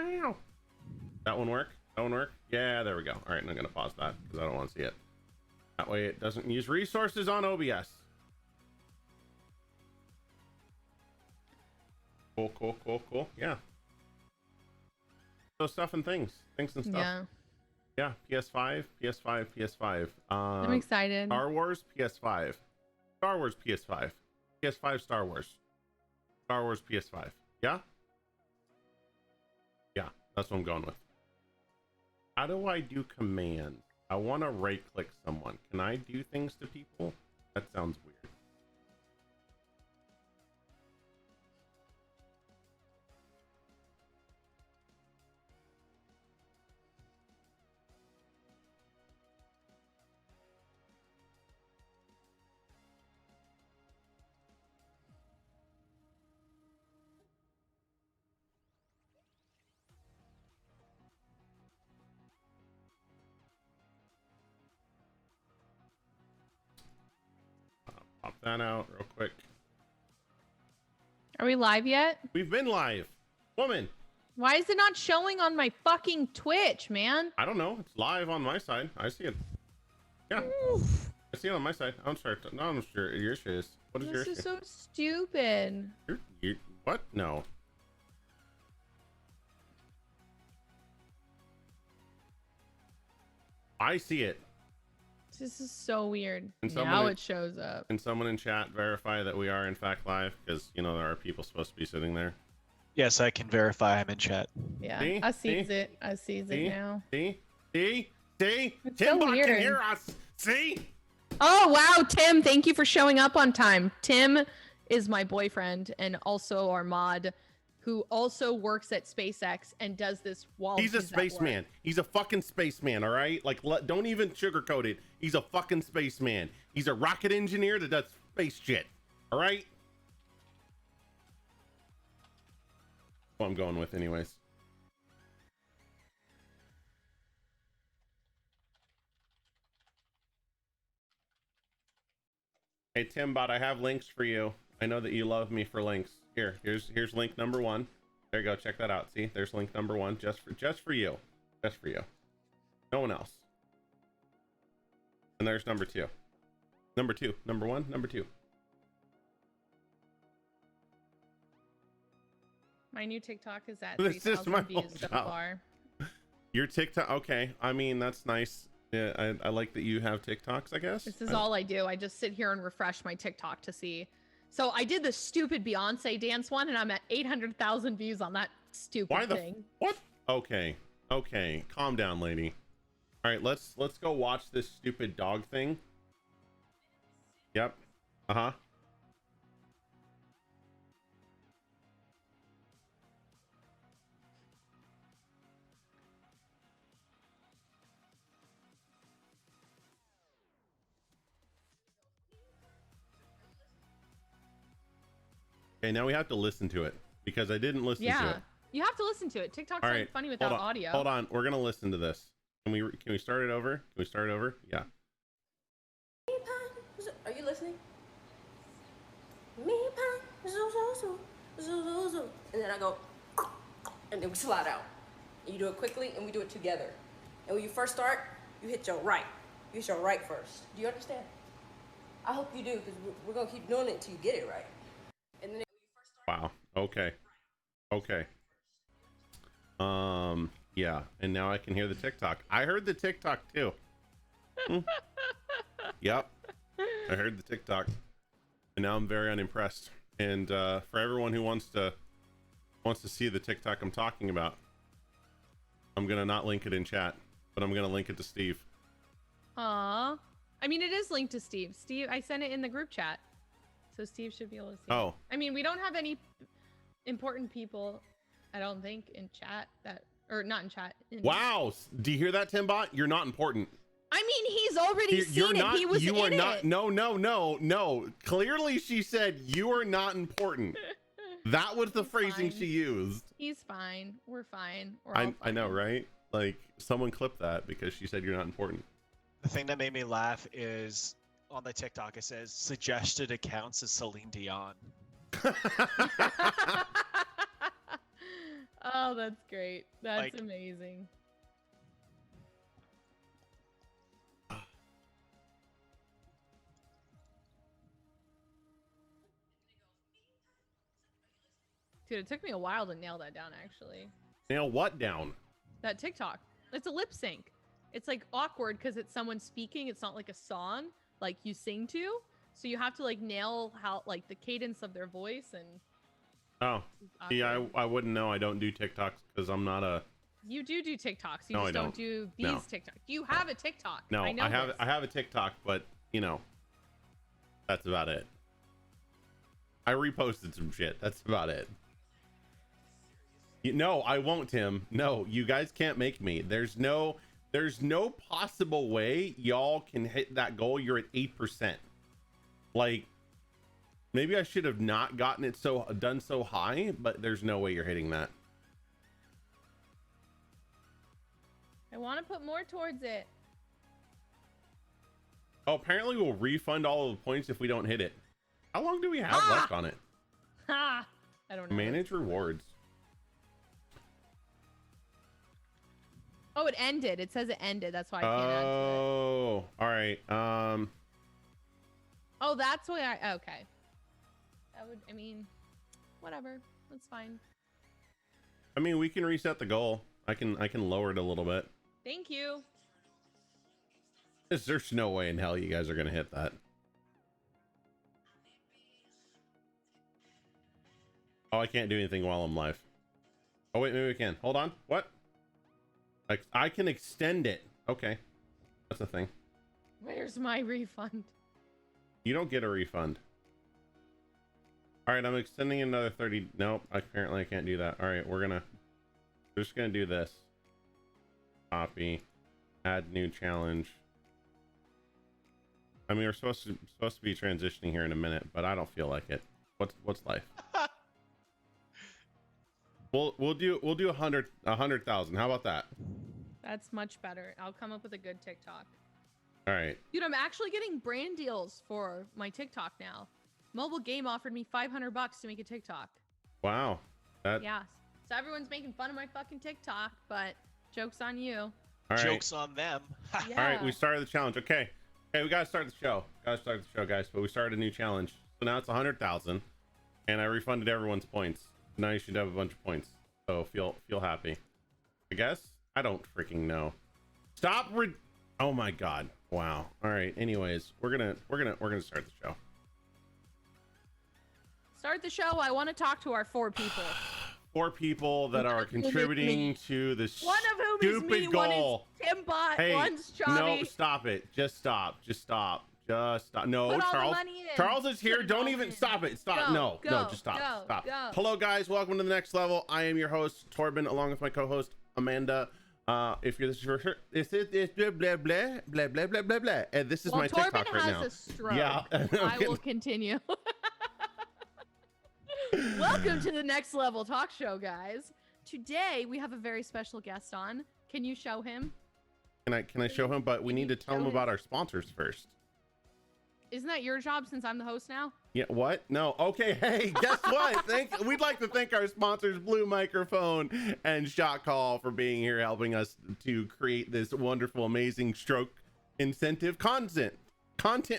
Wow. That one work? That one work? Yeah, there we go. All right, I'm gonna pause that because I don't want to see it. That way it doesn't use resources on OBS. Cool, cool, cool, cool. Yeah. So stuff and things and stuff. Yeah. Yeah. PS5, PS5, PS5. I'm excited. Star Wars, PS5. Star Wars, PS5. PS5, Star Wars. Star Wars, PS5. Yeah? Yeah, that's what I'm going with. How do I do command? I want to right click someone. Can I do things to people? That sounds weird. Pop that out real quick. Are we live yet? We've been live. Woman. Why is it not showing on my fucking Twitch, man? I don't know. It's live on my side. I see it. Yeah. Oof. I see it on my side. I'm sorry. No, I'm sure yours is. What is yours? This is so stupid. What? No. I see it. This is so weird. And now it shows up. Can someone in chat verify that we are in fact live? Because, you know, there are people supposed to be sitting there. Yes, I can verify I'm in chat. Yeah, See? I sees it. I sees it now. See? It's Tim so can weird. hear us. See? Oh, wow, Tim, thank you for showing up on time. Tim is my boyfriend and also our mod who also works at SpaceX and does this while He's a spaceman. He's a fucking spaceman, all right? Like, don't even sugarcoat it. He's a fucking spaceman. He's a rocket engineer that does space shit, all right? What I'm going with anyways. Hey, Timbot, I have links for you. I know that you love me for links. Here's link number 1. There you go. Check that out. See, there's link number 1 just for you. Just for you. No one else. And there's number 2. Number 2. Number 1. Number 2. My new TikTok is at This is 3,000 views so job. far. Your TikTok. Okay. I mean, that's nice. Yeah, I like that you have TikToks, I guess. This is all I do. I just sit here and refresh my TikTok to see. So I did the stupid Beyonce dance one, and I'm at 800,000 views on that stupid thing. What? Okay. Okay. Calm down, lady. All right, let's go watch this stupid dog thing. Yep. Uh-huh. Okay, now we have to listen to it because I didn't listen to it. You have to listen to it. TikTok's All not right, funny without audio. Hold on, we're gonna listen to this. Can we start it over? Can we start it over? Yeah. Are you listening? And then I go, and then we slide out. And you do it quickly, and we do it together. And when you first start, you hit your right. You hit your right first. Do you understand? I hope you do, because we're gonna keep doing it until you get it right. And then when you first start. Wow. Okay. Okay. Yeah, and now I can hear the TikTok. I heard the TikTok too. Yep. I heard the TikTok. And now I'm very unimpressed. And for everyone who wants to see the TikTok I'm talking about, I'm gonna not link it in chat, but I'm gonna link it to Steve. Aw. I mean, it is linked to Steve. Steve, I sent it in the group chat. So Steve should be able to see Oh. it. I mean, we don't have any important people, I don't think, in chat that, or not in chat. Wow. Do you hear that, Timbot? You're not important. I mean, he's already seen it. He was in it. No. Clearly she said you are not important. That was the phrasing she used. He's fine. We're fine. We're all fine. I know, right? Like, someone clipped that because she said you're not important. The thing that made me laugh is on the TikTok it says suggested accounts is Celine Dion. Oh, that's great. That's Like- amazing. Dude, it took me a while to nail that down, actually. Nail what down? That TikTok. It's a lip sync. It's like awkward because it's someone speaking. It's not like a song like you sing to. So you have to like nail how like the cadence of their voice and. Oh, it's yeah, awkward. I wouldn't know. I don't do TikToks because I'm not a. You do TikToks. You No, just I don't don't. do these No. TikToks. You have a TikTok. No, I know have this. I have a TikTok, but you know, that's about it. I reposted some shit. That's about it. No, I won't, Tim. No, you guys can't make me. There's no possible way y'all can hit that goal. You're at 8%. Like, maybe I should have not gotten it done so high, but there's no way you're hitting that. I want to put more towards it. Oh, apparently we'll refund all of the points if we don't hit it. How long do we have left on it? Ha! I don't know. Manage rewards. Oh, it ended. It says it ended. That's why I can't add to it. Oh, all right. Oh, that's why I. Okay. I mean, whatever. That's fine. I mean, we can reset the goal. I can lower it a little bit. Thank you. There's no way in hell you guys are gonna hit that. Oh, I can't do anything while I'm live. Oh wait, maybe we can. Hold on. What? Like, I can extend it. Okay, that's a thing. Where's my refund? You don't get a refund. All right, I'm extending another 30. Nope, apparently I can't do that. All right, we're just gonna do this. Copy, add new challenge. I mean, we're supposed to be transitioning here in a minute, but I don't feel like it. What's life? We'll do 100,000. How about that? That's much better. I'll come up with a good TikTok. All right. Dude, I'm actually getting brand deals for my TikTok now. Mobile Game offered me $500 to make a TikTok. Wow. That. Yeah. So everyone's making fun of my fucking TikTok, but joke's on you. All right. Jokes on them. Yeah. All right. We started the challenge. Okay. Okay. We gotta start the show. Guys. But we started a new challenge. So now it's 100,000, and I refunded everyone's points. Now you should have a bunch of points. So feel happy. I guess. I don't freaking know. Stop. Oh my god. Wow. All right. Anyways, we're gonna start the show. Start the show. I want to talk to our 4 people. 4 people that are contributing to this One of whom stupid is me, one is goal. Timbot, Hey, one's no, Chavi. stop it. Just stop. No, Put all the Charles. money in. Charles is here. Put it Don't all even in. stop it. Stop. Go, No, go, just stop. go, Stop. go. Hello, guys. Welcome to the next level. I am your host, Torben, along with my co-host, Amanda. If you're this is your first, this is blah blah blah blah blah blah blah blah. And this is Well, my Torben TikTok right now. has a stroke. Yeah. I will continue. Welcome to the next level talk show, guys. Today we have a very special guest on. Can you show him? Can I show him? But we need to tell him about our sponsors first. Isn't that your job since I'm the host now? Yeah, what? No. Okay, hey, guess what? We'd like to thank our sponsors, Blue Microphone and Shot Call, for being here, helping us to create this wonderful, amazing stroke incentive content.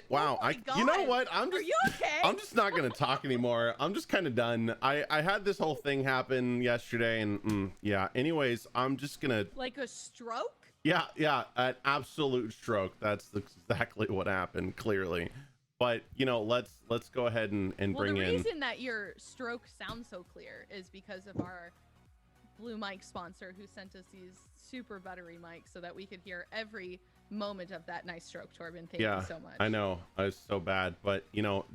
Wow. Oh my You know God. what? Are you okay? I'm just not gonna talk anymore. I'm just kind of done. I had this whole thing happen yesterday, and yeah. Anyways, I'm just gonna. Like a stroke? Yeah, an absolute stroke. That's exactly what happened, clearly. But let's go ahead and Well, bring the in. reason that your stroke sounds so clear is because of our Blue Mic sponsor who sent us these super buttery mics so that we could hear every moment of that nice stroke. Torben, thank you so much. I know, I was so bad, but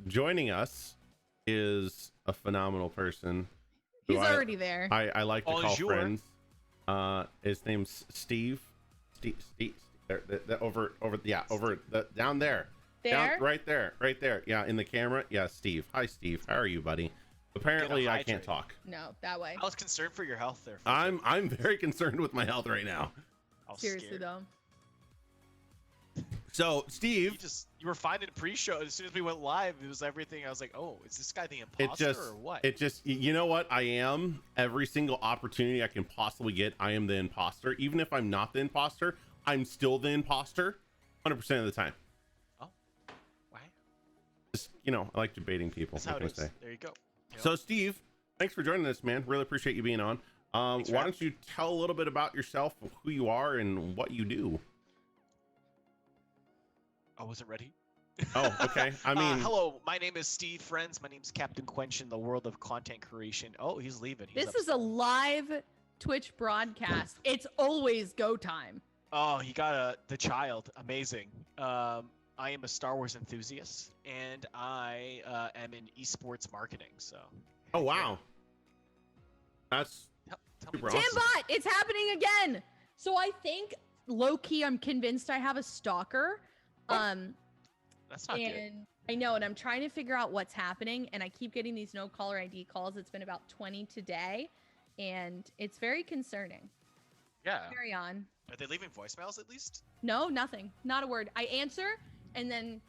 joining us is a phenomenal person. He's who already there. I like to call Bonjour. friends. His name's Steve. Steve. Over down there. There? Right there. Yeah, in the camera. Yeah, Steve. Hi, Steve. How are you, buddy? Apparently, I can't hydrate. talk. No, that way. I was concerned for your health there. I'm very concerned with my health right now. I was Seriously scared. though. So, Steve, You were fine in pre-show. As soon as we went live, it was everything. I was like, oh, is this guy the imposter or what? you know what? I am. Every single opportunity I can possibly get, I am the imposter. Even if I'm not the imposter, I'm still the imposter 100% of the time. Oh, why? Just, I like debating people. That's how it is. There you go. Yep. So, Steve, thanks for joining us, man. Really appreciate you being on. Why don't you tell a little bit about yourself, who you are, and what you do? I wasn't ready. Oh, okay. I mean, hello, my name is Steve, friends. My name's CaptainQuench in the world of content creation. Oh, he's leaving. This is a live Twitch broadcast. It's always go time. Oh, he got the child. Amazing. I am a Star Wars enthusiast, and I am in esports marketing. So. Oh wow. That's super awesome. Timbot, it's happening again. So I think low key, I'm convinced I have a stalker. That's not good. I know, and I'm trying to figure out what's happening, and I keep getting these no caller ID calls. It's been about 20 today, and it's very concerning. Yeah. Carry on. Are they leaving voicemails at least? No, nothing. Not a word. I answer, and then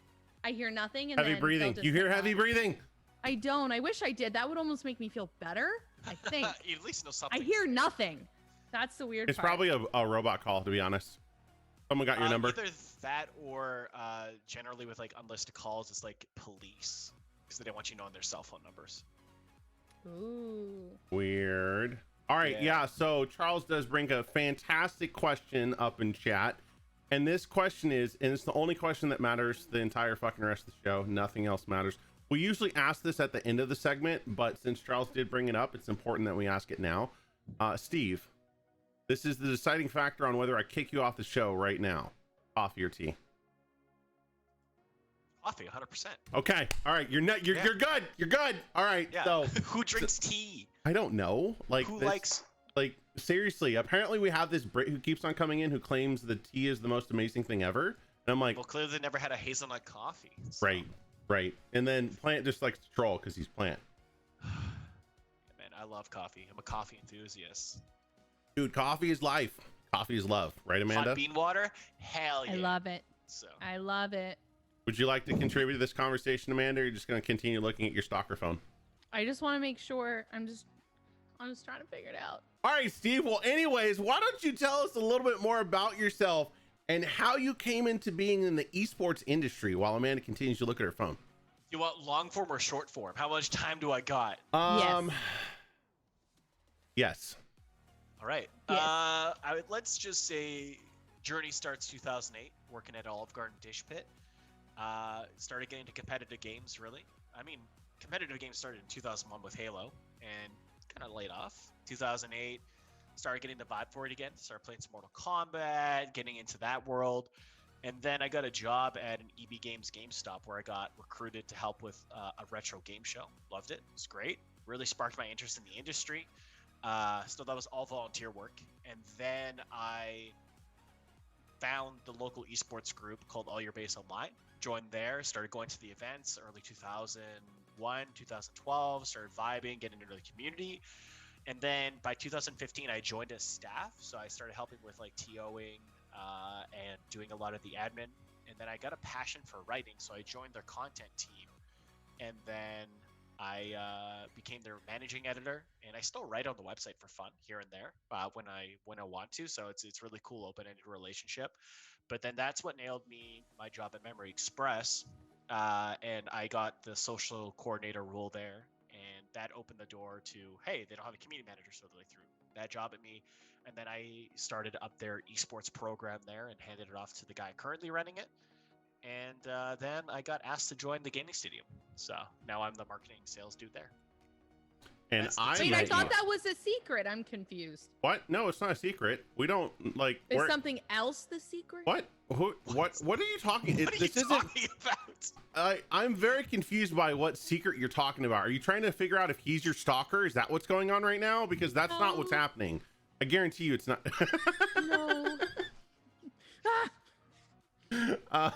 I hear nothing. And heavy then breathing. You hear heavy breathing? I don't. I wish I did. That would almost make me feel better. I think. You at least know something. I hear nothing. That's the weird It's part. probably a robot call, to be honest. Someone got your number. Either that or generally with like unlisted calls, it's like police because they don't want you knowing their cell phone numbers. Ooh. Weird. All right, yeah. So Charles does bring a fantastic question up in chat, and this question is, and it's the only question that matters the entire fucking rest of the show. Nothing else matters. We usually ask this at the end of the segment, but since Charles did bring it up, it's important that we ask it now. Steve, this is the deciding factor on whether I kick you off the show right now. Coffee or tea? Coffee, 100%. Okay. All right. You're good. You're good. All right. Yeah. So who drinks tea? I don't know. Like who likes? Like seriously. Apparently, we have this Brit who keeps on coming in who claims the tea is the most amazing thing ever, and I'm like, well, clearly they never had a hazelnut coffee. So. Right. And then Plant just likes to troll because he's Plant. Man, I love coffee. I'm a coffee enthusiast. Dude, coffee is life. Coffee is love, right, Amanda? Hot bean water? Hell yeah. I love it. So. I love it. Would you like to contribute to this conversation, Amanda, or are you just going to continue looking at your stalker phone? I just want to make sure. I'm just trying to figure it out. All right, Steve. Well, anyways, why don't you tell us a little bit more about yourself and how you came into being in the esports industry while Amanda continues to look at her phone? You want long form or short form? How much time do I got? Yes. All right. Yes. Let's just say journey starts 2008, working at Olive Garden Dish Pit. Started getting into competitive games, really. I mean, competitive games started in 2001 with Halo and kind of laid off. 2008, started getting the vibe for it again. Started playing some Mortal Kombat, getting into that world. And then I got a job at an EB Games GameStop where I got recruited to help with a retro game show. Loved it. It was great. Really sparked my interest in the industry. So that was all volunteer work. And then I found the local esports group called All Your Base Online. Joined there, started going to the events early 2001, 2012, started vibing, getting into the community. And then by 2015, I joined as staff. So I started helping with like TOing and doing a lot of the admin. And then I got a passion for writing. So I joined their content team. And then I became their managing editor, and I still write on the website for fun here and there when I want to. So it's really cool, open-ended relationship. But then that's what nailed me my job at Memory Express, and I got the social coordinator role there, and that opened the door to, hey, they don't have a community manager, so they threw that job at me. And then I started up their esports program there and handed it off to the guy currently running it. And then I got asked to join the gaming stadium. So now I'm the marketing sales dude there. And I thought that was a secret. I'm confused. What? No, it's not a secret. We don't like. Is something else the secret? What? What are you talking? What are you talking about? I'm very confused by what secret you're talking about. Are you trying to figure out if he's your stalker? Is that what's going on right now? Because that's not what's happening. I guarantee you, it's not. No. I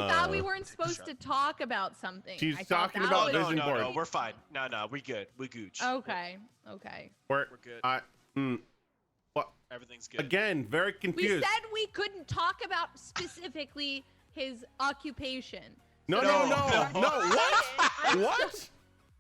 thought we weren't supposed to talk about something. She's talking about vision board. No, we're fine. No, we good. We gooch. Okay. We're good. What? Everything's good. Again, very We confused. said we couldn't talk about specifically his occupation. No. No. What? What?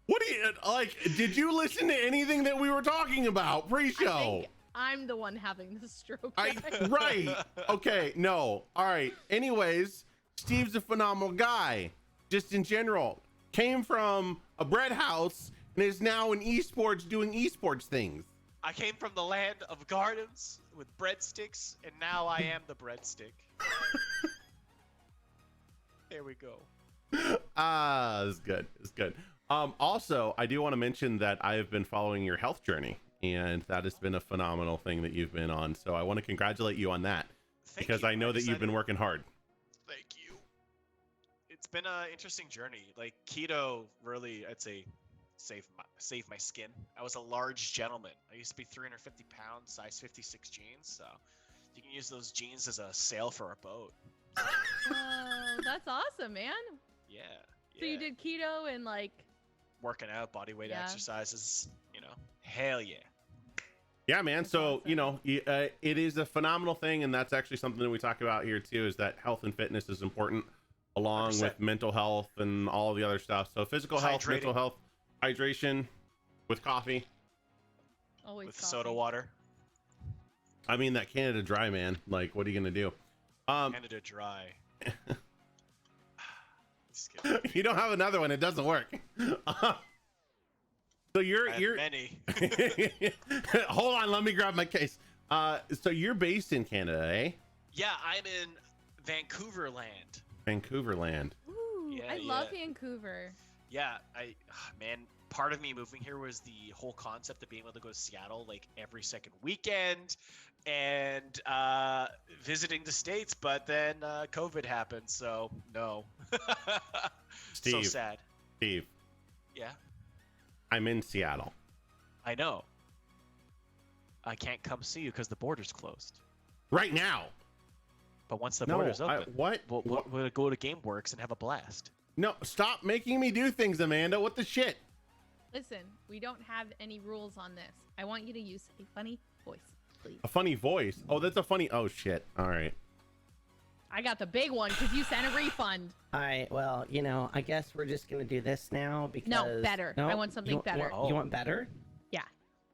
What do you like? Did you listen to anything that we were talking about I pre-show? think I'm the one having the stroke. Right. Okay. No. All right. Anyways, Steve's a phenomenal guy. Just in general, came from a bread house and is now in esports doing esports things. I came from the land of gardens with breadsticks, and now I am the breadstick. There we go. It's good. It's good. Also, I do want to mention that I have been following your health journey, and that has been a phenomenal thing that you've been on. So I want to congratulate you on that because I know that you've been working hard. Thank you. It's been an interesting journey. Like keto, really, I'd say, saved my skin. I was a large gentleman. I used to be 350 pounds, size 56 jeans. So you can use those jeans as a sail for a boat. Oh, that's awesome, man. Yeah. So you did keto and like working out, body weight Yeah. exercises. Hell yeah. Yeah, man. So, awesome. it is a phenomenal thing. And that's actually something that we talk about here too, is that health and fitness is important along 100%. with mental health and all the other stuff. So physical health, mental Hydrating. health, hydration with coffee. always With coffee. soda water. I mean, that Canada Dry, man. Like, what are you going to do? Canada Dry. Just kidding. You don't have another one. It doesn't work. So you're I have many. hold on. Let me grab my case. So you're based in Canada, eh? Yeah, I'm in Vancouver land. Vancouver land. Ooh, Yeah, I love yeah. Vancouver. Yeah, man, part of me moving here was the whole concept of being able to go to Seattle like every second weekend and visiting the States, but then COVID happened, so no. So Steve. sad. Steve, Yeah, I'm in Seattle. I know. I can't come see you because the border's closed. Right now. But once the No, border's open, what? we'll go to GameWorks and have a blast. No, stop making me do things, Amanda. What the shit? Listen, we don't have any rules on this. I want you to use a funny voice, please. A funny voice. Oh, that's a funny. Oh, shit. All right. I got the big one because you sent a refund. All right, well, I guess we're just gonna do this now because No, better. I want something better. You want better? Yeah.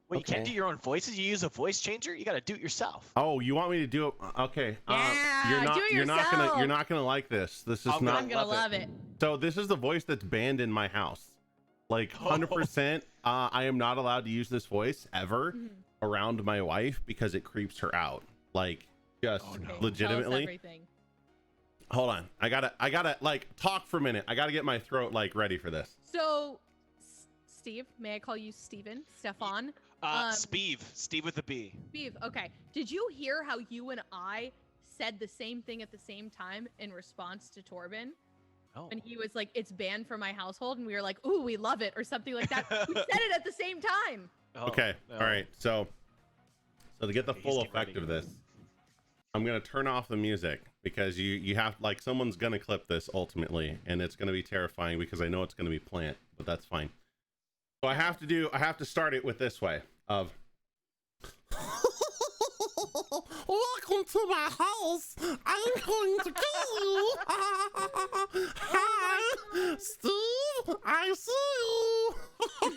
Well, you can't Okay. do your own voices. You use a voice changer. You got to do it yourself. Oh, you want me to do it? Okay. Yeah, you're not. do it You're not yourself. gonna. You're not gonna like this. This is I'm not. I'm gonna love love it. it. So this is the voice that's banned in my house. Like 100%. I am not allowed to use this voice ever around my wife because it creeps her out. Like just Oh, no. Okay, legitimately. Tell us everything. Hold on. I gotta like talk for a minute. I gotta get my throat like ready for this. So, Steve, may I call you Steven? Stefan? Steve with a B. Steve, okay. Did you hear how you and I said the same thing at the same time in response to Torben? Oh. And he was like, it's banned from my household. And we were like, ooh, we love it, or something like that. We said it at the same time. Oh, Okay. no. All right. So to get the Okay, he's full getting effect ready. of this, I'm gonna turn off the music because you have like someone's gonna clip this ultimately, and it's gonna be terrifying because I know it's gonna be Plant, but that's fine. So I have to start it with this way of welcome to my house. I'm going to kill you. Hi, Steve. I see you.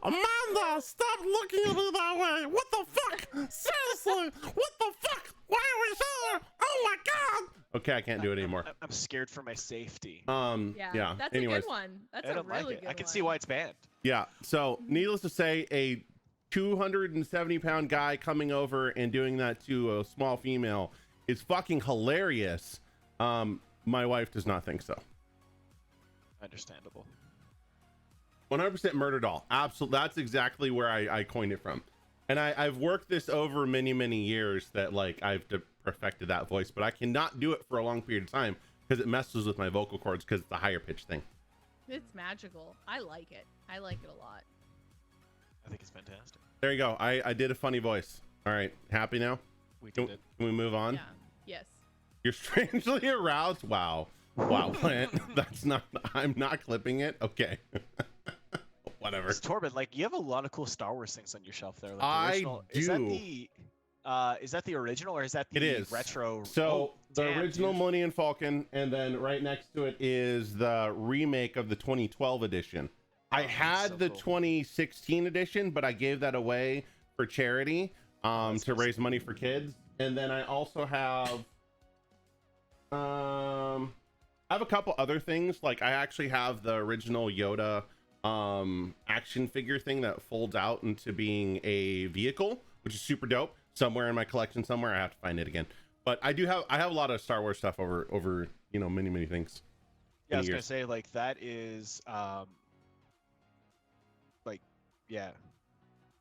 Amanda, stop looking at me that way. What the fuck? Seriously, what the fuck? Why are we here? Oh my god. Okay, I can't do it anymore. I'm scared for my safety. Yeah. That's Anyways, a good one. That's I a don't really like it. good I can one. see why it's banned. yeah. So, needless to say, a 270-pound guy coming over and doing that to a small female is fucking hilarious. My wife does not think so. Understandable. 100% murder doll. Absolutely. That's exactly where I coined it from. And I've worked this over many, many years that like I've perfected that voice, but I cannot do it for a long period of time because it messes with my vocal cords because it's a higher pitch thing. It's magical. I like it. I like it a lot. I think it's fantastic. There you go. I did a funny voice. All right. Happy now? We Can, did it. can we move on? Yeah. Yes. You're strangely aroused. Wow. Wow, Plant. That's not, I'm not clipping it. Okay. whatever. Torben, like you have a lot of cool Star Wars things on your shelf there. Like the I original. do. Is that the original or is that the It is retro? So Oh, the damn, original dude. Millennium Falcon, and then right next to it is the remake of the 2012 edition. I Oh, had so the cool. 2016 edition, but I gave that away for charity that's to awesome. raise money for kids. And then I also have I have a couple other things. Like I actually have the original Yoda action figure thing that folds out into being a vehicle, which is super dope. Somewhere in my collection somewhere. I have to find it again. But I have a lot of Star Wars stuff over many things. Yeah, I was years. gonna say like that is like yeah,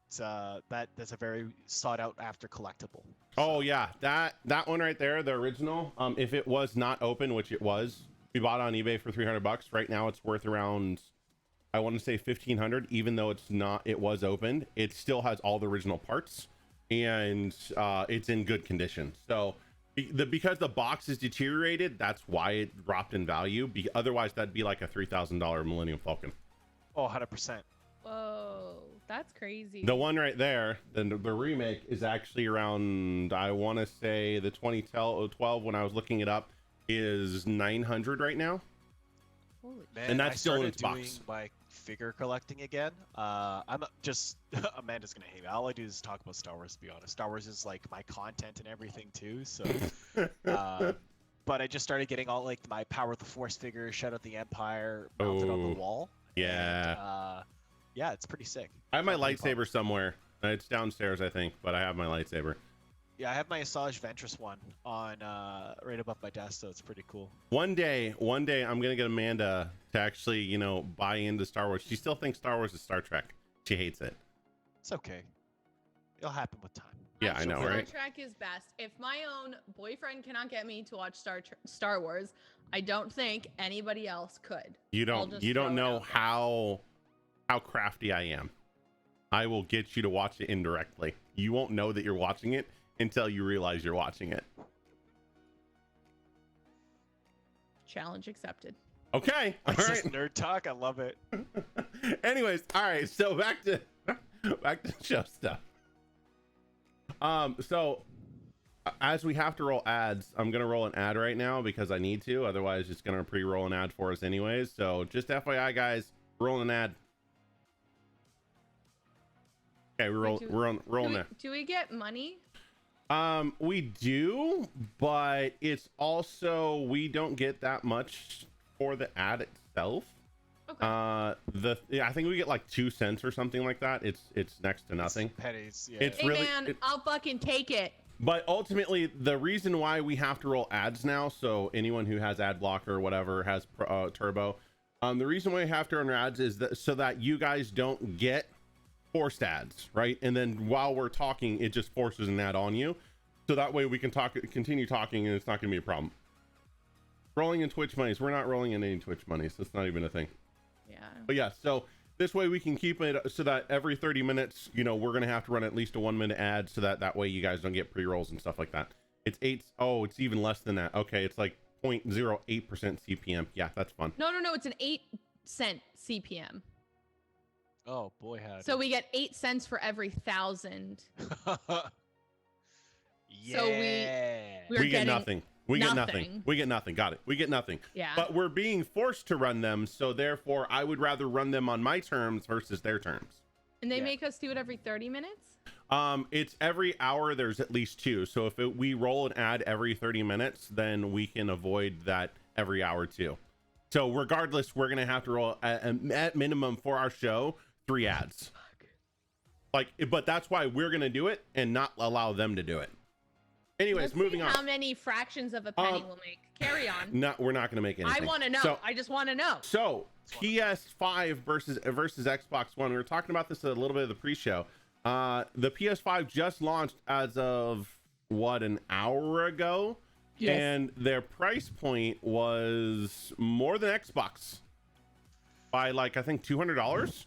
it's that's a very sought out after collectible. Oh yeah, that one right there, the original. If it was not open, which it was, we bought it on eBay for $300. Right now, it's worth around, I want to say 1,500. Even though it's not, it was opened. It still has all the original parts, and it's in good condition. So because the box is deteriorated, that's why it dropped in value. Otherwise, that'd be like a $3,000 Millennium Falcon. Oh, 100%. Whoa, that's crazy. The one right there, the remake is actually around, I want to say the 2012 when I was looking it up is 900 right now. Holy Man, And that's I still in started its doing box. my figure collecting again. I'm just Amanda's gonna hate me. All I do is talk about Star Wars. To be honest, Star Wars is like my content and everything too. So, but I just started getting all like my Power of the Force figures, Shadow of the Empire mounted on Oh, the wall. yeah. And, yeah, it's pretty sick. I have my Not very lightsaber somewhere. It's downstairs, I think, but I have my lightsaber. Yeah, I have my Asajj Ventress one on right above my desk, so it's pretty cool. One day, I'm gonna get Amanda to actually, buy into Star Wars. She still thinks Star Wars is Star Trek. She hates it. It's okay. It'll happen with time. Yeah, I know, Star right? Trek is best. If my own boyfriend cannot get me to watch Star Wars, I don't think anybody else could. You I'll don't just you throw don't it know out there. how crafty I am. I will get you to watch it indirectly. You won't know that you're watching it until you realize you're watching it. Challenge accepted. Okay. All This right. is nerd talk. I love it. Anyways, all right. So back to show stuff. So as we have to roll ads, I'm gonna roll an ad right now because I need to. Otherwise, it's gonna pre-roll an ad for us anyways. So just FYI, guys, rolling an ad. Okay, we're rolling that. Do we get money? We do, but it's also we don't get that much for the ad itself. Okay. I think we get like 2 cents or something like that. It's next to nothing. It's pennies. Yeah. It's Hey really man, I'll fucking take it. but ultimately the reason why we have to roll ads now, so anyone who has ad blocker or whatever has turbo, the reason why we have to run ads is that so that you guys don't get forced ads, right? And then while we're talking, it just forces an ad on you, so that way we can continue talking, and it's not gonna be a problem. Rolling in Twitch monies, we're not rolling in any Twitch monies. That's not even a thing. Yeah. But yeah, so this way we can keep it so that every 30 minutes, we're gonna have to run at least a 1-minute ad, so that way you guys don't get pre-rolls and stuff like that. It's it's even less than that. Okay, it's like 0.08% CPM. Yeah, that's fun. No, it's an 8-cent CPM. Oh boy, howdy. So we get 8 cents for every 1,000. yeah. So we're We get getting nothing. We get nothing. nothing. We get nothing. Got it. We get nothing. Yeah. But we're being forced to run them, so therefore I would rather run them on my terms versus their terms. And they Yeah. make us do it every 30 minutes? It's every hour there's at least 2. So if we roll an ad every 30 minutes, then we can avoid that every hour too. So regardless, we're gonna have to roll at minimum for our show 3 ads. But that's why we're gonna do it and not allow them to do it. Anyways, Let's moving see on. How many fractions of a penny we'll make? Carry on. No, we're not gonna make anything. I want to know. So, I just want to know. So PS5 versus Xbox One. We were talking about this a little bit of the pre-show. The PS5 just launched as of an hour ago, Yes. and their price point was more than Xbox by I think $200.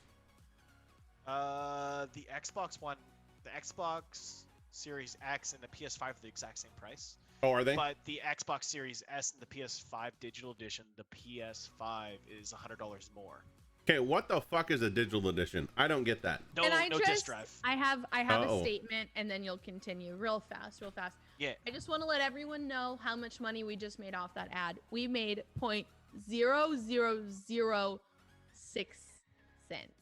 The Xbox One, the Xbox Series X and the PS5 are the exact same price. Oh, are they? But the Xbox Series S and the PS5 Digital Edition, the PS5 is $100 more. Okay, what the fuck is a digital edition? I don't get that. No, And no disk drive. I have Uh-oh. a statement, and then you'll continue real fast. Yeah. I just want to let everyone know how much money we just made off that ad. We made 0.0006 cents.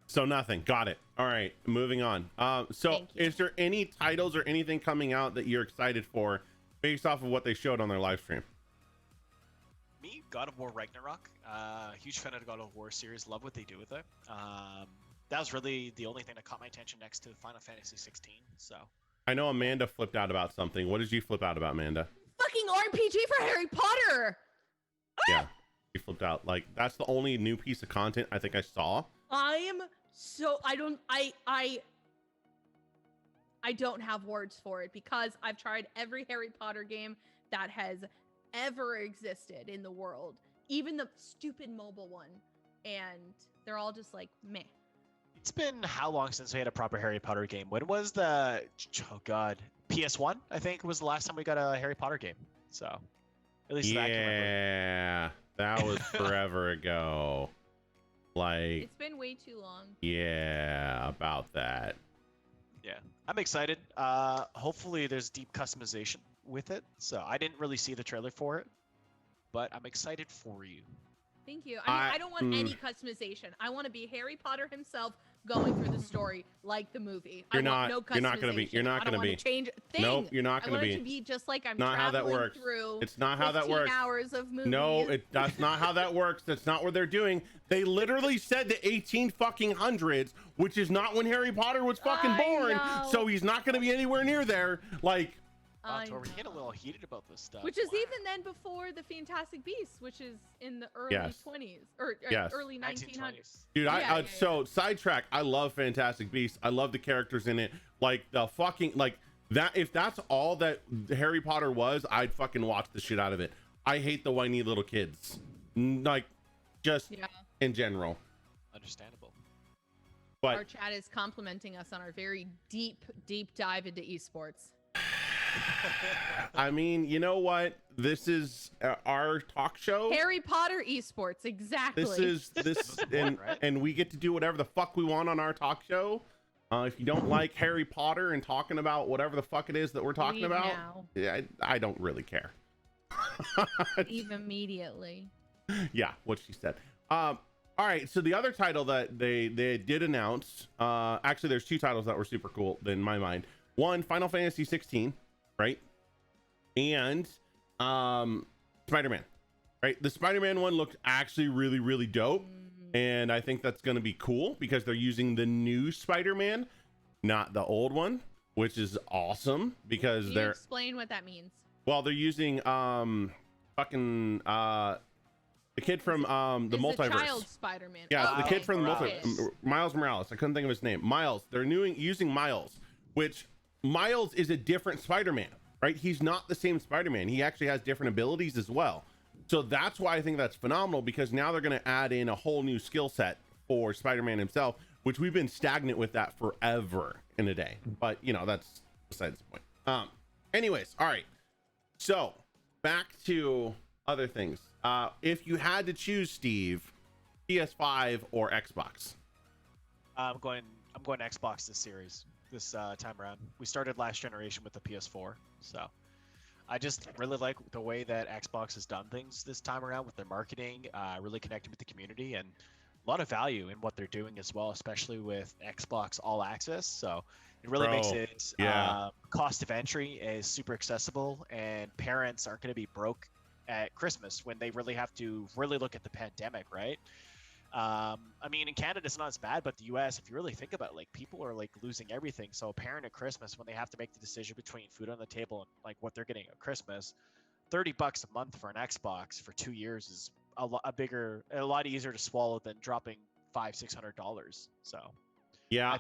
So nothing. Got it. All right, moving on. So Thank you. is there any titles or anything coming out that you're excited for based off of what they showed on their live stream? Me, God of War Ragnarok. Huge fan of the God of War series. Love what they do with it. That was really the only thing that caught my attention next to Final Fantasy 16. So I know Amanda flipped out about something. What did you flip out about, Amanda? Fucking RPG for Harry Potter. Yeah, you flipped out. Like, that's the only new piece of content I think I saw. I don't have words for it because I've tried every Harry Potter game that has ever existed in the world, even the stupid mobile one, and they're all just like meh. it's been how long since we had a proper Harry Potter game? When was the PS1? I think was the last time we got a Harry Potter game. So at least that I can remember. Yeah, that was forever ago. Like, It's been way too long. yeah, about that. Yeah, I'm excited. Hopefully there's deep customization with it. So I didn't really see the trailer for it, but I'm excited for you. Thank you. I mean, I don't want any customization. I want to be Harry Potter himself going through the story like the movie. You're I not- want no customization. you're not gonna be- you're not I don't gonna wanna be. change a thing. Nope, you're not I gonna want be. it to be just like I'm Not how that traveling works. through. It's not how that 15 works. hours of movies. No, that's not how that works. That's not what they're doing. They literally said the 18 fucking hundreds, which is not when Harry Potter was fucking I born. know. So he's not going to be anywhere near there. Like, I Tor, we're getting a know. little heated about this stuff. Which is Wow. even then before the Fantastic Beasts, which is in the early Yes. 20s or Yes. early 1900s. 1920s. dude, Yeah, so sidetrack. I love Fantastic Beasts. I love the characters in it. Like the fucking that. If that's all that Harry Potter was, I'd fucking watch the shit out of it. I hate the whiny little kids. Like, just Yeah. in general. Understandable. Our But chat is complimenting us on our very deep dive into esports. I mean, you know what? This is our talk show. Harry Potter esports, exactly. Right? And we get to do whatever the fuck we want on our talk show. If you don't like Harry Potter and talking about whatever the fuck it is that we're talking Leave about, now. yeah, I don't really care. Leave immediately. Yeah, what she said. All right, so the other title that they did announce, actually, there's two titles that were super cool in my mind. One, Final Fantasy 16, right? And Spider-Man, right? The Spider-Man one looked actually really, really dope. And I think that's going to be cool because they're using the new Spider-Man, not the old one, which is awesome because Can you they're explain what that means? well, they're using fucking the kid from the It's multiverse. The child Spider-Man. Yeah, Oh, the kid from the Morales. multiverse. Miles Morales. I couldn't think of his name. Miles. They're using Miles, which Miles is a different Spider-Man, right? He's not the same Spider-Man. He actually has different abilities as well. So that's why I think that's phenomenal because now they're going to add in a whole new skill set for Spider-Man himself, which we've been stagnant with that forever in a day. But, you know, that's besides the point. Anyways, all right. So back to other things. If you had to choose, Steve, PS5 or Xbox? I'm going Xbox this time around. We started last generation with the PS4, so I just really like the way that Xbox has done things this time around with their marketing, really connecting with the community, and a lot of value in what they're doing as well, especially with Xbox All Access. So it really makes Bro, it yeah. cost of entry is super accessible, and parents aren't going to be broke at Christmas when they really have to really look at the pandemic, right? I mean, in Canada it's not as bad, but the US, if you really think about it, like people are like losing everything. So a parent at Christmas, when they have to make the decision between food on the table and like what they're getting at Christmas, $30 a month for an Xbox for 2 years is a lot easier to swallow than dropping $500-$600. So Yeah, I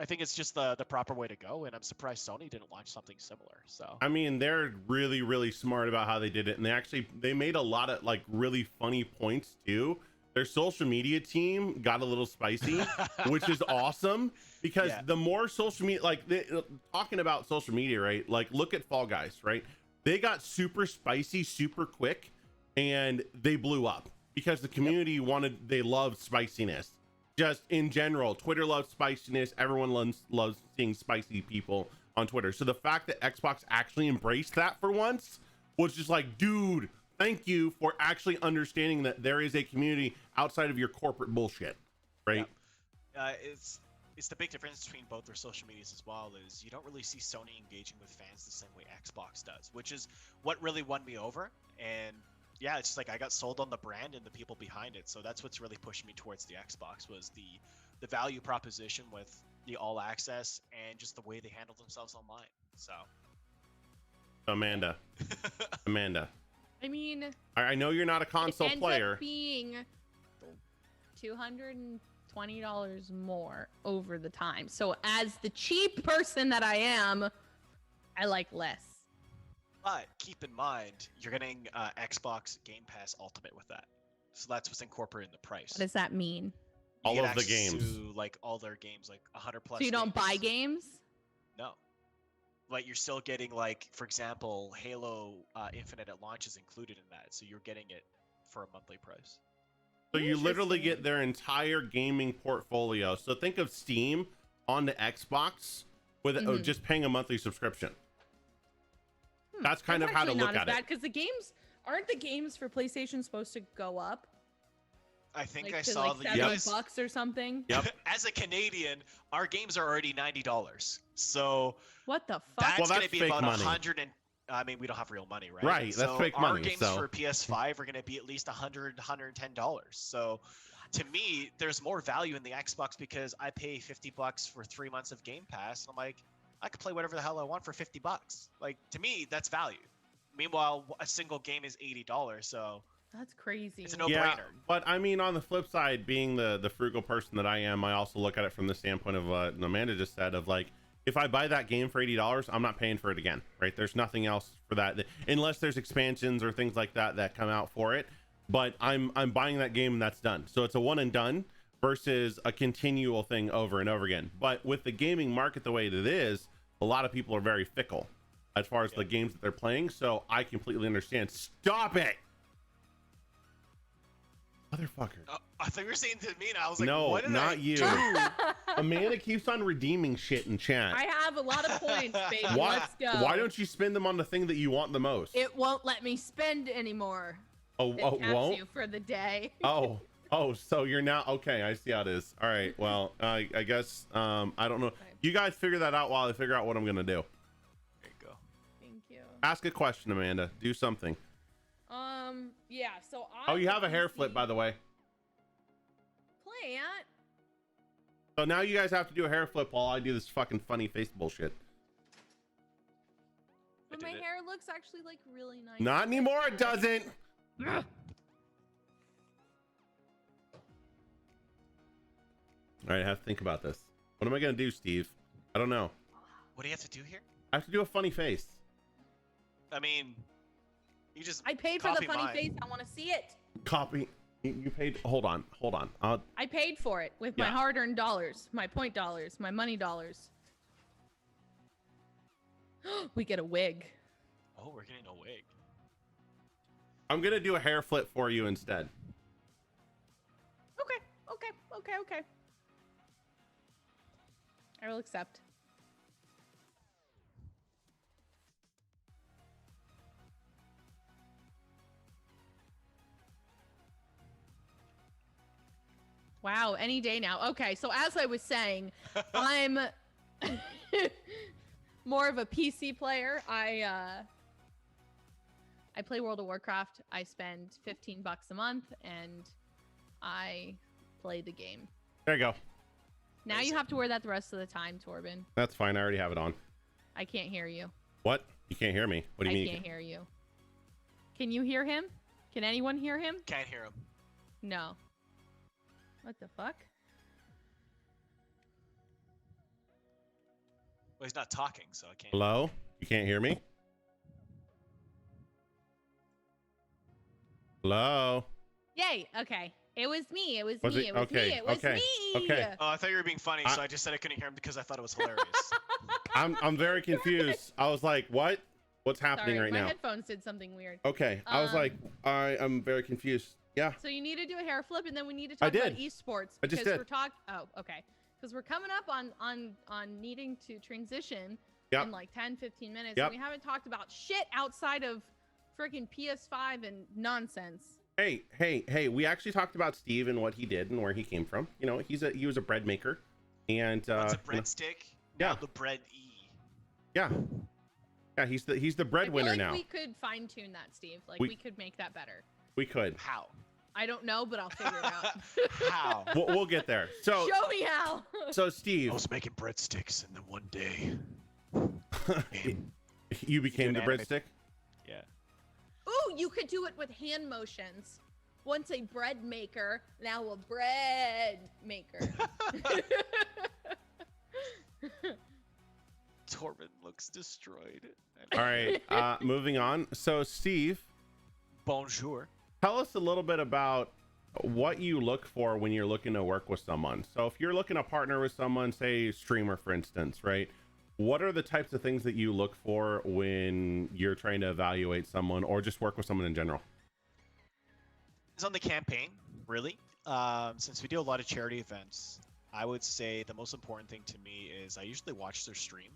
think it's just the proper way to go, and I'm surprised Sony didn't launch something similar. So I mean, they're really, really smart about how they did it, and they made a lot of like really funny points too. Their social media team got a little spicy, which is awesome because Yeah. the more social media, like talking about social media, right? Like look at Fall Guys, right? They got super spicy, super quick, and they blew up. because the community they loved spiciness. Just in general, Twitter loves spiciness. Everyone loves seeing spicy people on Twitter. So the fact that Xbox actually embraced that for once was just like, dude, thank you for actually understanding that there is a community outside of your corporate bullshit, right? Yeah. It's the big difference between both their social medias as well, is you don't really see Sony engaging with fans the same way Xbox does, which is what really won me over. And yeah, it's just like I got sold on the brand and the people behind it. So that's what's really pushed me towards the Xbox, was the value proposition with the all access and just the way they handle themselves online. So Amanda. I mean, I know you're not a console it ends player. up being $220 more over the time. So as the cheap person that I am, I like less. But keep in mind, you're getting Xbox Game Pass Ultimate with that. So that's what's incorporated in the price. What does that mean? You All get of the access games. to, like, all their games, like 100 plus. So you don't buy games? No. But you're still getting, like, for example, Halo Infinite at launch is included in that. So you're getting it for a monthly price. So you literally Interesting. get their entire gaming portfolio. So think of Steam on the Xbox with just paying a monthly subscription. That's kind of how to look at it. Because aren't the games for PlayStation supposed to go up? I think Like, I to, saw like, the $7 or something. Yep. As a Canadian, our games are already $90. So What the fuck? that's, Well, going that's to be fake about money. 100 and I mean, we don't have real money, right? Right, that's so fake our money, games so- for PS5 are going to be at least $100, $110. So to me, there's more value in the Xbox because I pay $50 for 3 months of Game Pass. I'm like, I could play whatever the hell I want for $50. Like, to me, that's value. Meanwhile, a single game is $80, so That's crazy. it's a no-brainer. Yeah, but I mean, on the flip side, being the frugal person that I am, I also look at it from the standpoint of what Amanda just said, of like, if I buy that game for $80, I'm not paying for it again, right? There's nothing else for that, unless there's expansions or things like that that come out for it. But I'm buying that game and that's done. So it's a one and done versus a continual thing over and over again. But with the gaming market the way it is, a lot of people are very fickle as far as the games that they're playing. So I completely understand. Stop it, motherfucker. I thought you were saying to me, and I was like, No, what did not I you. do? Amanda keeps on redeeming shit in chat. I have a lot of points, baby. Why, Let's go. why don't you spend them on the thing that you want the most? It won't let me spend anymore. It oh, caps won't? you for the day. Oh, so you're now okay. I see how it is. All right. Well, I guess I don't know. You guys figure that out while I figure out what I'm gonna do. There you go. Thank you. Ask a question, Amanda. Do something. Yeah. So Oh, you have a hair flip, by the way. Plant. So now you guys have to do a hair flip while I do this fucking funny face bullshit. But I my did it. hair looks actually like really nice. Not anymore. It doesn't. Ugh. All right. I have to think about this. What am I gonna do, Steve? I don't know. What do you have to do here? I have to do a funny face. I mean, you just I paid for the copy funny mine. face. I want to see it. Copy. You paid. Hold on. I paid for it with my Yeah. hard-earned dollars, my point dollars, my money dollars. We get a wig. Oh, we're getting a wig. I'm gonna do a hair flip for you instead. Okay. I will accept. Wow, any day now. Okay, so as I was saying, I'm more of a PC player. I play World of Warcraft. I spend $15 a month and I play the game. There you go. Now you have to wear that the rest of the time, Torben. That's fine. I already have it on. I can't hear you. What? You can't hear me? What do you mean? I can't hear you. Can you hear him? Can anyone hear him? Can't hear him. No. What the fuck? Well, he's not talking, so I can't. Hello? You can't hear me? Hello? Yay. Okay. It was me. It was Was me. it? It was Okay, me. It was okay, me. okay. Oh, I thought you were being funny, so I just said I couldn't hear him because I thought it was hilarious. I'm very confused. I was like, what? What's happening Sorry, right my now? headphones did something weird. Okay. I was like, I am very confused. Yeah. So you need to do a hair flip, and then we need to talk did. about esports I just because did. we're talking. Oh, okay. Because we're coming up on needing to transition Yep. in like 10, 15 minutes, Yep. and we haven't talked about shit outside of freaking PS5 and nonsense. Hey, we actually talked about Steve and what he did and where he came from. You know, he was a bread maker, and Once a you know, breadstick, yeah. now the bread E. yeah, he's the breadwinner I feel like now. we could fine tune that, Steve. Like We- we could make that better. We could. How? I don't know, but I'll figure it out. How? We'll get there. So Show me how. so Steve, I was making breadsticks, and then one day, you became the an anime- breadstick. yeah. Ooh, you could do it with hand motions. Once a bread maker, now a bread maker. Torben looks destroyed. All right, moving on. So Steve, Bonjour. tell us a little bit about what you look for when you're looking to work with someone. So if you're looking to partner with someone, say streamer, for instance, right? What are the types of things that you look for when you're trying to evaluate someone or just work with someone in general? It's on the campaign, really. Since we do a lot of charity events, I would say the most important thing to me is I usually watch their stream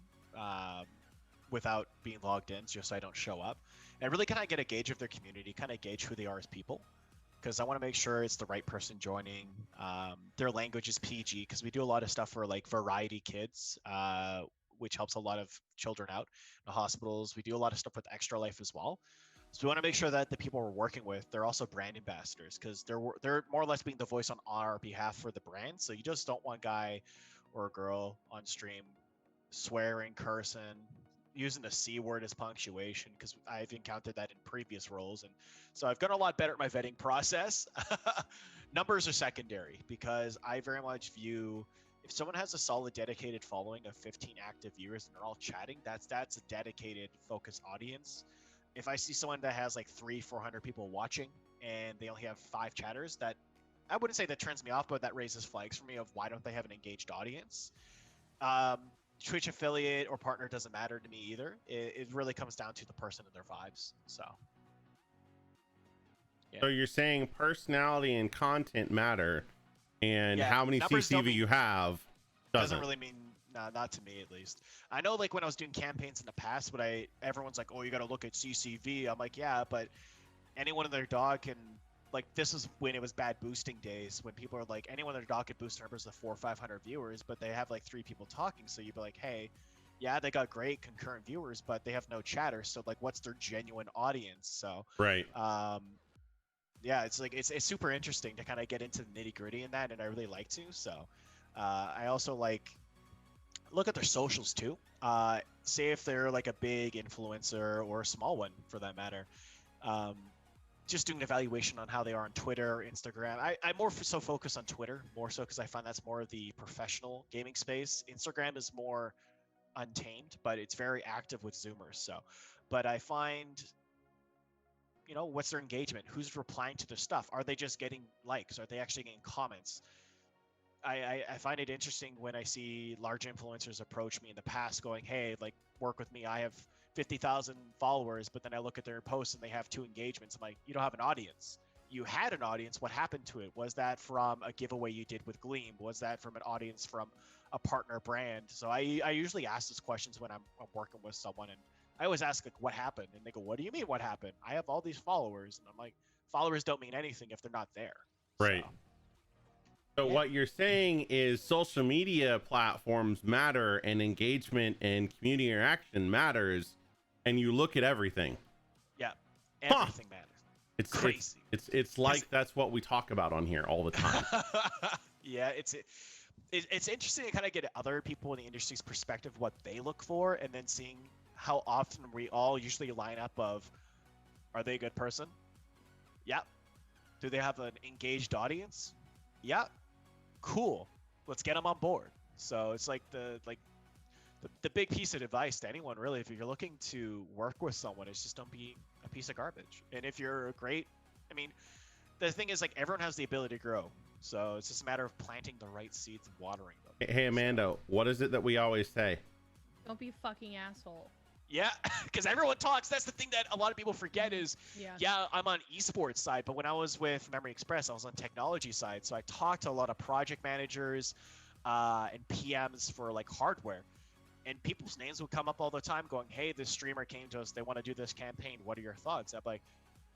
without being logged in, just so I don't show up. And really kind of get a gauge of their community, kind of gauge who they are as people. Because I want to make sure it's the right person joining. Their language is PG, because we do a lot of stuff for like variety kids, which helps a lot of children out in the hospitals. We do a lot of stuff with Extra Life as well. So we want to make sure that the people we're working with, they're also brand ambassadors, because they're more or less being the voice on our behalf for the brand. So you just don't want a guy or a girl on stream swearing, cursing, using the C word as punctuation, because I've encountered that in previous roles. And so I've gotten a lot better at my vetting process. Numbers are secondary, because I very much view if someone has a solid dedicated following of 15 active viewers and they're all chatting, that's a dedicated focused audience. If I see someone that has like 300-400 people watching and they only have 5 chatters, that I wouldn't say that turns me off, but that raises flags for me of why don't they have an engaged audience. Twitch affiliate or partner doesn't matter to me either. It really comes down to the person and their vibes. So yeah. So you're saying personality and content matter, and Yeah, how many numbers don't CCV mean- you have doesn't really mean, nah, not to me at least. I know like when I was doing campaigns in the past, but everyone's like, oh, you got to look at CCV. I'm like, yeah, but anyone and their dog can, like, this is when it was bad boosting days, when people are like, anyone and their dog could boost numbers of 400 or 500 viewers, but they have like 3 people talking. So you'd be like, hey, yeah, they got great concurrent viewers, but they have no chatter. So like, what's their genuine audience? So right. yeah, it's like it's super interesting to kind of get into the nitty gritty in that, and I really like to. So I also like look at their socials too. Say if they're like a big influencer or a small one for that matter. Just doing an evaluation on how they are on Twitter or Instagram. I more so focus on Twitter, more so because I find that's more of the professional gaming space. Instagram is more untamed, but it's very active with Zoomers. So, but I find, you know, what's their engagement? Who's replying to their stuff? Are they just getting likes? Are they actually getting comments? I find it interesting when I see large influencers approach me in the past going, hey, like, work with me. I have 50,000 followers, but then I look at their posts and they have 2 engagements. I'm like, you don't have an audience. You had an audience. What happened to it? Was that from a giveaway you did with Gleam? Was that from an audience from a partner brand? So I usually ask these questions when I'm working with someone, and I always ask, like, what happened? And they go, what do you mean what happened? I have all these followers. And I'm like, followers don't mean anything if they're not there. Right. So Yeah. what you're saying is social media platforms matter, and engagement and community interaction matters, and you look at everything. Yeah, everything matters. It's Crazy. It's like that's what we talk about on here all the time. Yeah, it's interesting to kind of get other people in the industry's perspective, what they look for, and then seeing how often we all usually line up of, are they a good person? Yeah. Do they have an engaged audience? Yeah. Cool. Let's get them on board. So it's like the big piece of advice to anyone really, if you're looking to work with someone, is just don't be a piece of garbage. And if you're great, I mean, the thing is, like, everyone has the ability to grow. So it's just a matter of planting the right seeds and watering them. Hey Amanda, what is it that we always say? Don't be a fucking asshole. Yeah, because everyone talks. That's the thing that a lot of people forget is, yeah, I'm on esports side, but when I was with Memory Express, I was on technology side. So I talked to a lot of project managers and PMs for like hardware. And people's names would come up all the time going, hey, this streamer came to us. They want to do this campaign. What are your thoughts? I'm like,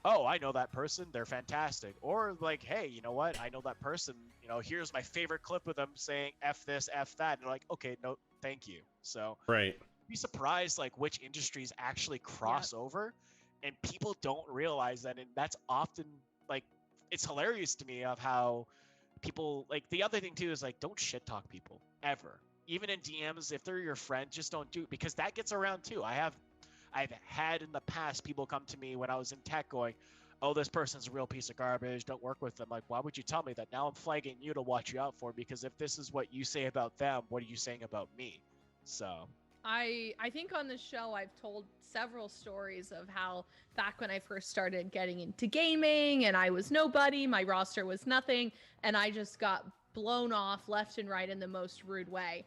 oh, I know that person. They're fantastic. Or like, hey, you know what? I know that person. You know, here's my favorite clip of them saying F this, F that. And they're like, okay, no, thank you. So Right. be surprised like which industries actually cross over, and people don't realize that. And that's often like, it's hilarious to me of how people like, the other thing too is like, don't shit talk people ever. Even in DMs, if they're your friend, just don't do it, because that gets around too. I've had in the past people come to me when I was in tech going, oh, this person's a real piece of garbage, don't work with them. Like, why would you tell me that? Now I'm flagging you to watch you out for, because if this is what you say about them, what are you saying about me? So I think on this show I've told several stories of how back when I first started getting into gaming and I was nobody, my roster was nothing, and I just got blown off left and right in the most rude way.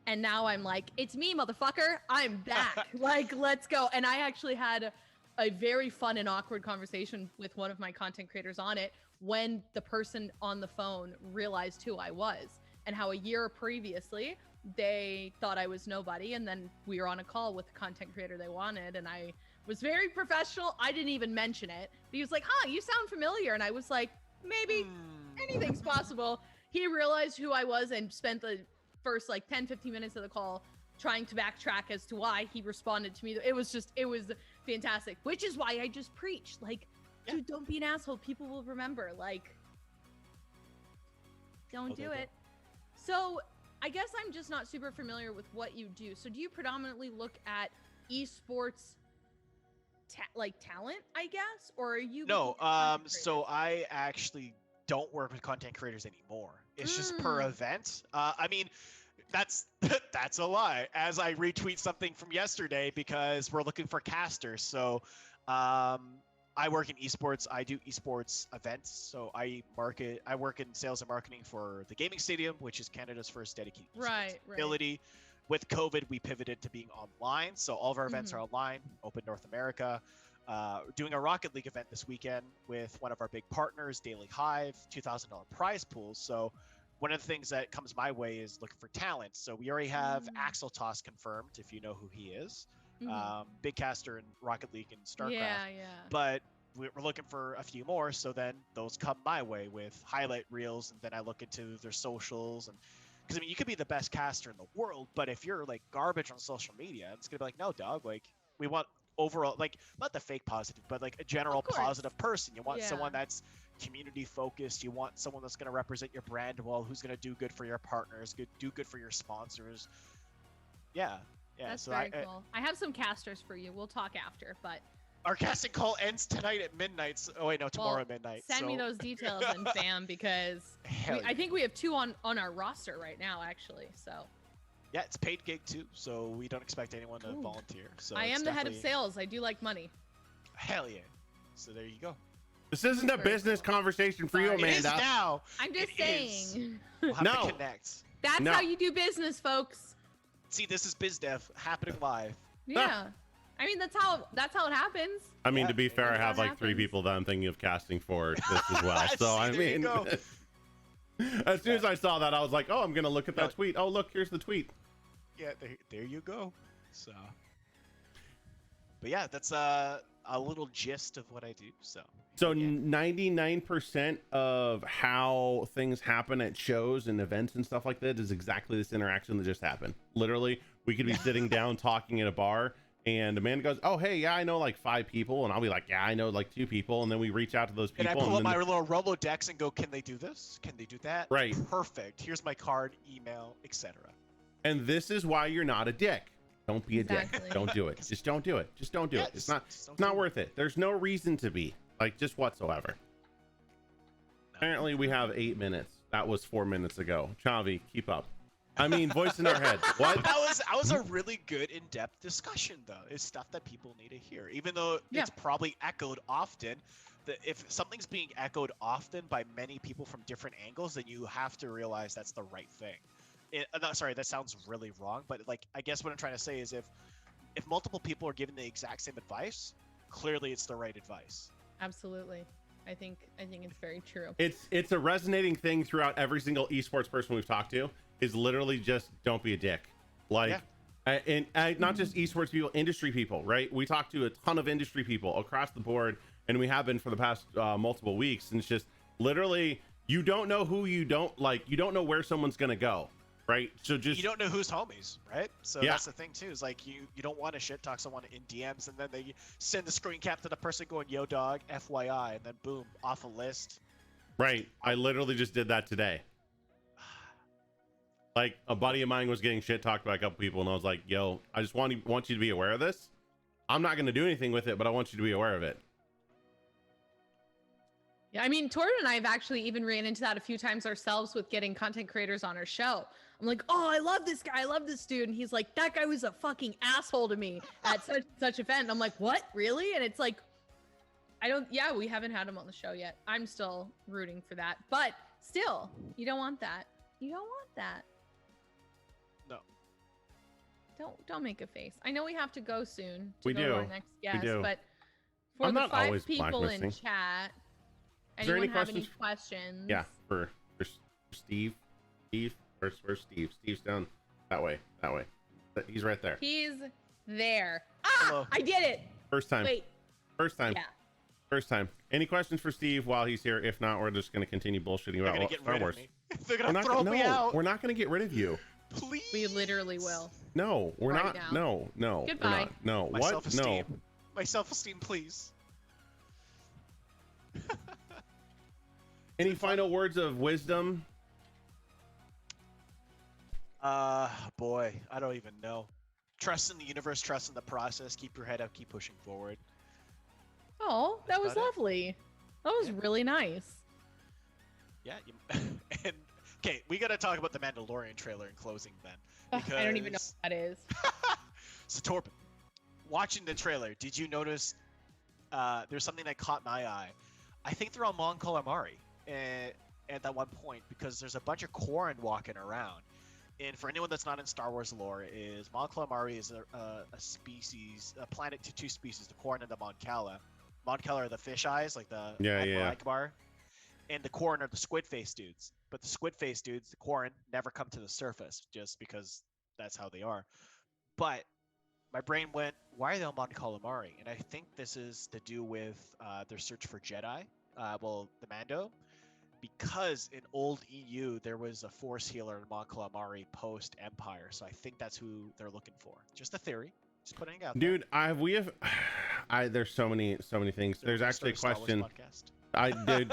And now I'm like, it's me, motherfucker. I'm back. Like, let's go. And I actually had a very fun and awkward conversation with one of my content creators on it when the person on the phone realized who I was, and how a year previously they thought I was nobody. And then we were on a call with the content creator they wanted, and I was very professional. I didn't even mention it. But he was like, huh, you sound familiar. And I was like, maybe anything's possible. He realized who I was and spent the first like 10-15 minutes of the call trying to backtrack as to why he responded to me. It was fantastic, which is why I just preach, like, dude, don't be an asshole. People will remember. Like, don't do it. So I guess I'm just not super familiar with what you do. So do you predominantly look at esports like talent, I guess, or are you? No, so I actually don't work with content creators anymore. It's just per event. I mean, that's that's a lie. As I retweet something from yesterday, because we're looking for casters. So I work in esports. I do esports events. So I work in sales and marketing for the gaming stadium, which is Canada's first dedicated esports facility. With COVID, we pivoted to being online. So all of our events are online, open North America. Doing a Rocket League event this weekend with one of our big partners, Daily Hive, $2,000 prize pools. So one of the things that comes my way is looking for talent. So we already have Axel Toss confirmed, if you know who he is. Big caster in Rocket League and StarCraft. But we're looking for a few more. So then those come my way with highlight reels. And then I look into their socials. And because, I mean, you could be the best caster in the world, but if you're like garbage on social media, it's going to be like, no, dog, like we want overall, like, not the fake positive, but like a general positive person. You want someone that's community focused. You want someone that's going to represent your brand well, who's going to do good for your partners, do good for your sponsors. Yeah. That's so very cool. I have some casters for you. We'll talk after, but our casting call ends tonight at midnight. So, oh wait, no, tomorrow at midnight. Send me those details and fam, because I think we have 2 on our roster right now, actually. So yeah, it's paid gig too, so we don't expect anyone to volunteer. So I am the head of sales. I do like money. Hell yeah! So there you go. This isn't a business conversation for you, Amanda. It is now. I'm just saying. We'll have to connect. That's how you do business, folks. See, this is BizDev happening live. Yeah. I mean, that's how it happens. I mean, to be fair, I have like 3 people that I'm thinking of casting for this as well. So I mean, as soon as I saw that, I was like, oh, I'm gonna look at that tweet. Oh, look, here's the tweet. Yeah, there you go. So, but yeah, that's a little gist of what I do. So 99% of how things happen at shows and events and stuff like that is exactly this interaction that just happened. Literally, we could be sitting down talking at a bar, and Amanda goes, oh, hey, yeah, I know like 5 people. And I'll be like, yeah, I know like 2 people. And then we reach out to those people. And I pull up my little Rolodex and go, can they do this? Can they do that? Right. Perfect. Here's my card, email, etc. And this is why you're not a dick. Don't be a dick. Don't do it. Just don't do it. Just don't do it. It's not worth it. There's no reason to be, like, just whatsoever. Apparently we have 8 minutes. That was 4 minutes ago. Chavi, keep up. I mean, voice in our head. What? That was a really good in-depth discussion, though. It's stuff that people need to hear, even though it's probably echoed often. If something's being echoed often by many people from different angles, then you have to realize that's the right thing. Sorry, that sounds really wrong, but like, I guess what I'm trying to say is if if multiple people are giving the exact same advice, clearly it's the right advice. Absolutely. I think it's very true. It's a resonating thing throughout every single esports person we've talked to is literally just don't be a dick. Like, and not just esports people, industry people, right? We talk to a ton of industry people across the board, and we have been for the past multiple weeks. And it's just literally, you don't know who you don't like. You don't know where someone's gonna go, right? So just you don't know who's homies, right? So Yeah. that's the thing too. Is like you don't want to shit talk someone in DMs, and then they send the screen cap to the person going, "Yo, dog, FYI," and then boom, off a list. right. I literally just did that today. Like a buddy of mine was getting shit talked by a couple people, and I was like, "Yo, I just want you to be aware of this. I'm not going to do anything with it, but I want you to be aware of it." Yeah, I mean, Torben and I have actually even ran into that a few times ourselves with getting content creators on our show. I'm like, oh, I love this guy. I love this dude. And he's like, that guy was a fucking asshole to me at such event. And I'm like, what? Really? And it's like, we haven't had him on the show yet. I'm still rooting for that. But still, you don't want that. You don't want that. No. Don't make a face. I know we have to go soon to We go do. to our next guest, do. but for I'm the not 5 always people in blacklisting. chat, Is there anyone any have any questions? questions? Yeah, for Steve. Where's Steve? Steve's down that way. He's right there. He's there. Ah, Hello. I did it. First time. Wait, First time. yeah. First time. Any questions for Steve while he's here? If not, we're just going to continue bullshitting They're about gonna get Star rid Wars. of me. They're We're gonna not throw me out. we're not going to get rid of you. Please. We literally will. No, we're Right not. now. No, we're Goodbye. not. No. My What? self-esteem. No. My self-esteem, please. Any final words of wisdom? Boy, I don't even know. Trust in the universe, trust in the process, keep your head up, keep pushing forward. Oh, that That's was about it. lovely. That was Yeah. really nice. Yeah, and okay, we gotta talk about the Mandalorian trailer in closing then. Ugh, I don't even know because- what that is. So Torben, watching the trailer, did you notice there's something that caught my eye? I think they're on Mon Calamari at that one point because there's a bunch of Quarren walking around. And for anyone that's not in Star Wars lore, is Mon Calamari is a species, a planet to two species, the Quarren and the Mon Cala. Mon Cala are the fish eyes, like the Admiral Akbar, and the Quarren are the squid face dudes. But the squid face dudes, the Quarren, never come to the surface just because that's how they are. But my brain went, why are they on Mon Calamari? And I think this is to do with their search for Jedi, the Mando, because in old EU there was a Force healer in Mon Calamari post Empire, so I think that's who they're looking for. Just a theory, just putting it out there. Dude, there's so many things. There's actually a question.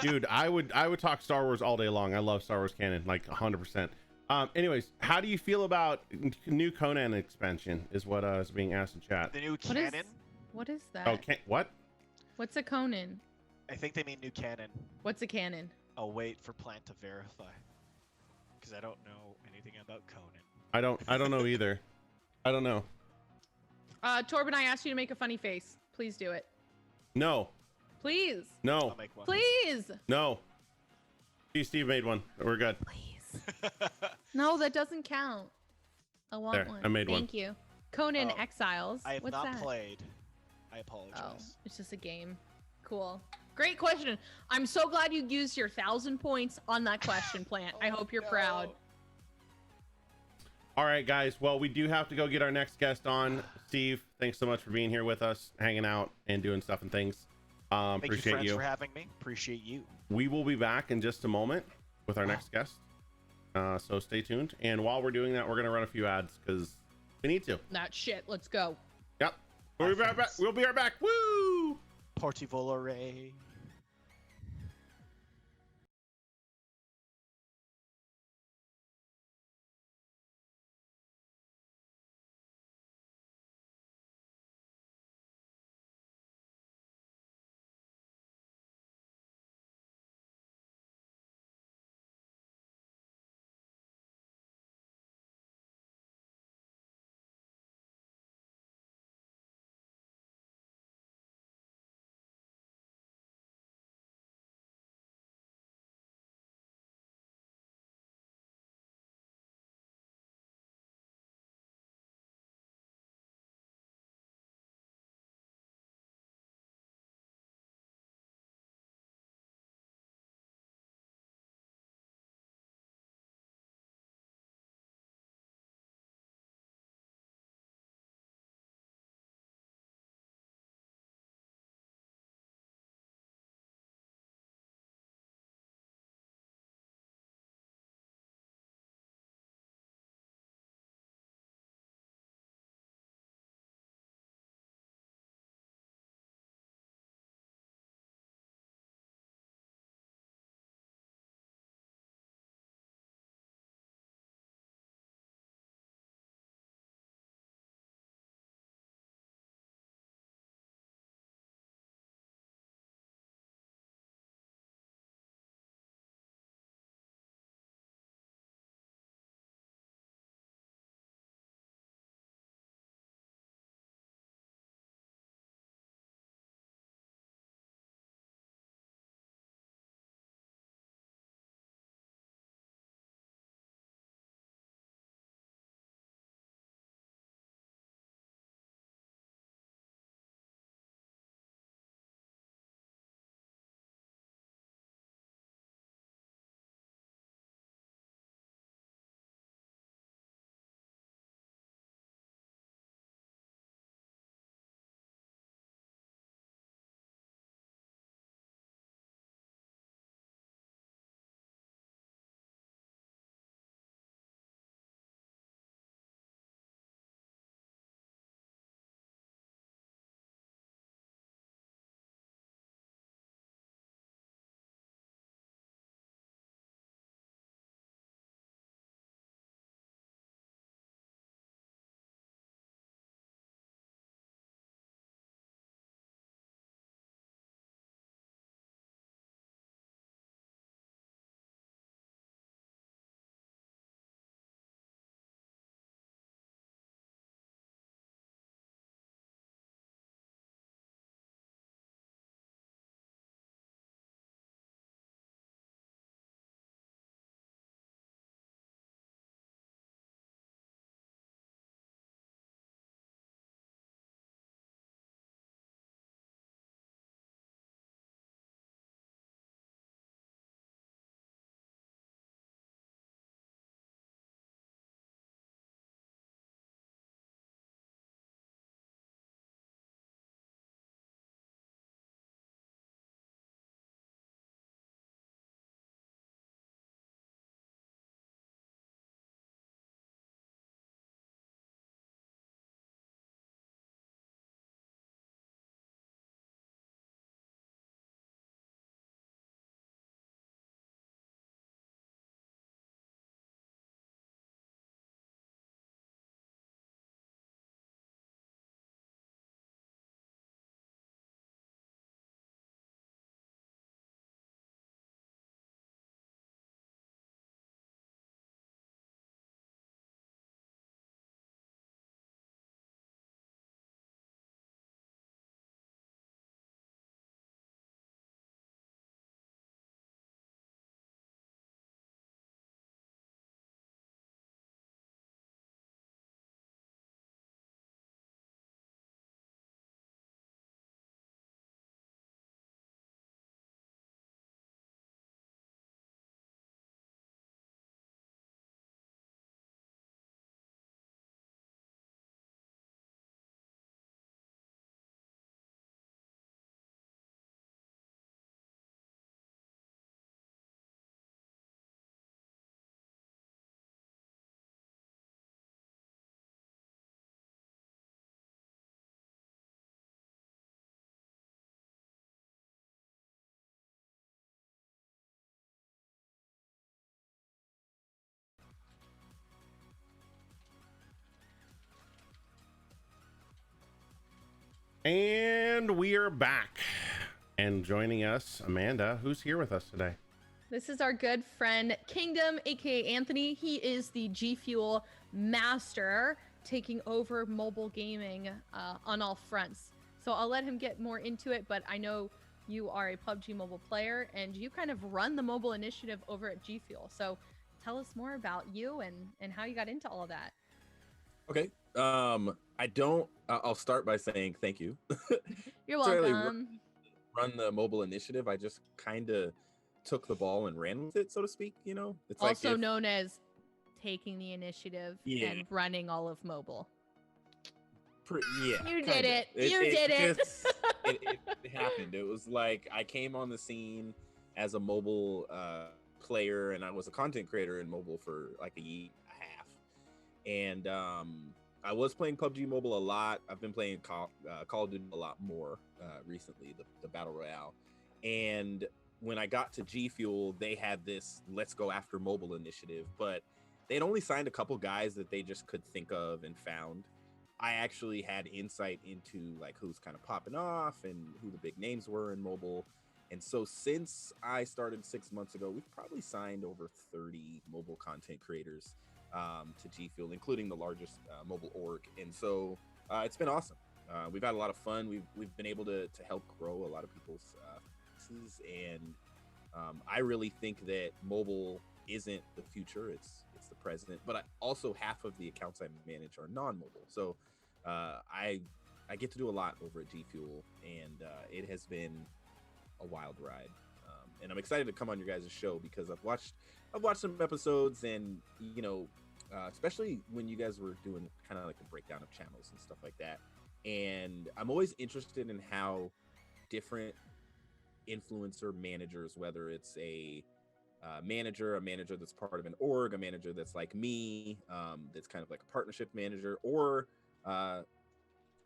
Dude, I would talk Star Wars all day long. I love Star Wars canon, like 100%. Anyways, how do you feel about new Conan expansion? Is what is being asked in chat. The new What is- canon. What is that? Oh, what? What's a Conan? I think they mean new canon. What's a canon? I'll wait for Plant to verify, because I don't know anything about Conan. I don't know either. I don't know. Torben, I asked you to make a funny face. Please do it. No. Please. No. I'll make one. Please. No. Steve made one. We're good. Please. No, that doesn't count. I want There, one. I made one. Thank you. Conan Oh, Exiles. I have What's not that? played. I Oh, apologize. it's just a game. Cool. Great question. I'm so glad you used your 1,000 points on that question, Plant. I hope you're proud. All right, guys. Well, we do have to go get our next guest on. Steve, thanks so much for being here with us, hanging out and doing stuff and things. Thank Appreciate you, friends, you. for having me. Appreciate you. We will be back in just a moment with our next guest. So stay tuned. And while we're doing that, we're going to run a few ads because we need to. That shit. Let's go. Yep. We'll be right back. We'll be right back. Woo! Portivolare. And we are back. And joining us, Amanda, who's here with us today. This is our good friend Kingdom, aka Anthony. He is the Gfuel master, taking over mobile gaming on all fronts. So I'll let him get more into it, but I know you are a PUBG mobile player and you kind of run the mobile initiative over at Gfuel. So tell us more about you and how you got into all of that. Okay. I'll start by saying thank you. You're welcome. Run the mobile initiative. I just kind of took the ball and ran with it, so to speak. You know, it's also known as taking the initiative and running all of mobile. Yeah, you did it. You did it. It happened. It was like I came on the scene as a mobile player, and I was a content creator in mobile for like a year and a half. And I was playing PUBG Mobile a lot. I've been playing Call of Duty a lot more recently, the Battle Royale. And when I got to Gfuel, they had this Let's Go After Mobile initiative, but they'd only signed a couple guys that they just could think of and found. I actually had insight into like who's kind of popping off and who the big names were in mobile. And so since I started 6 months ago, we've probably signed over 30 mobile content creators to Gfuel, including the largest mobile org. And so it's been awesome. We've had a lot of fun. We've been able to help grow a lot of people's businesses. And I really think that mobile isn't the future. It's the present. But also half of the accounts I manage are non-mobile. So I get to do a lot over at Gfuel, and it has been a wild ride. And I'm excited to come on your guys' show because I've watched some episodes, and you know, especially when you guys were doing kind of like the breakdown of channels and stuff like that. And I'm always interested in how different influencer managers, whether it's a manager that's part of an org, a manager that's like me, that's kind of like a partnership manager, or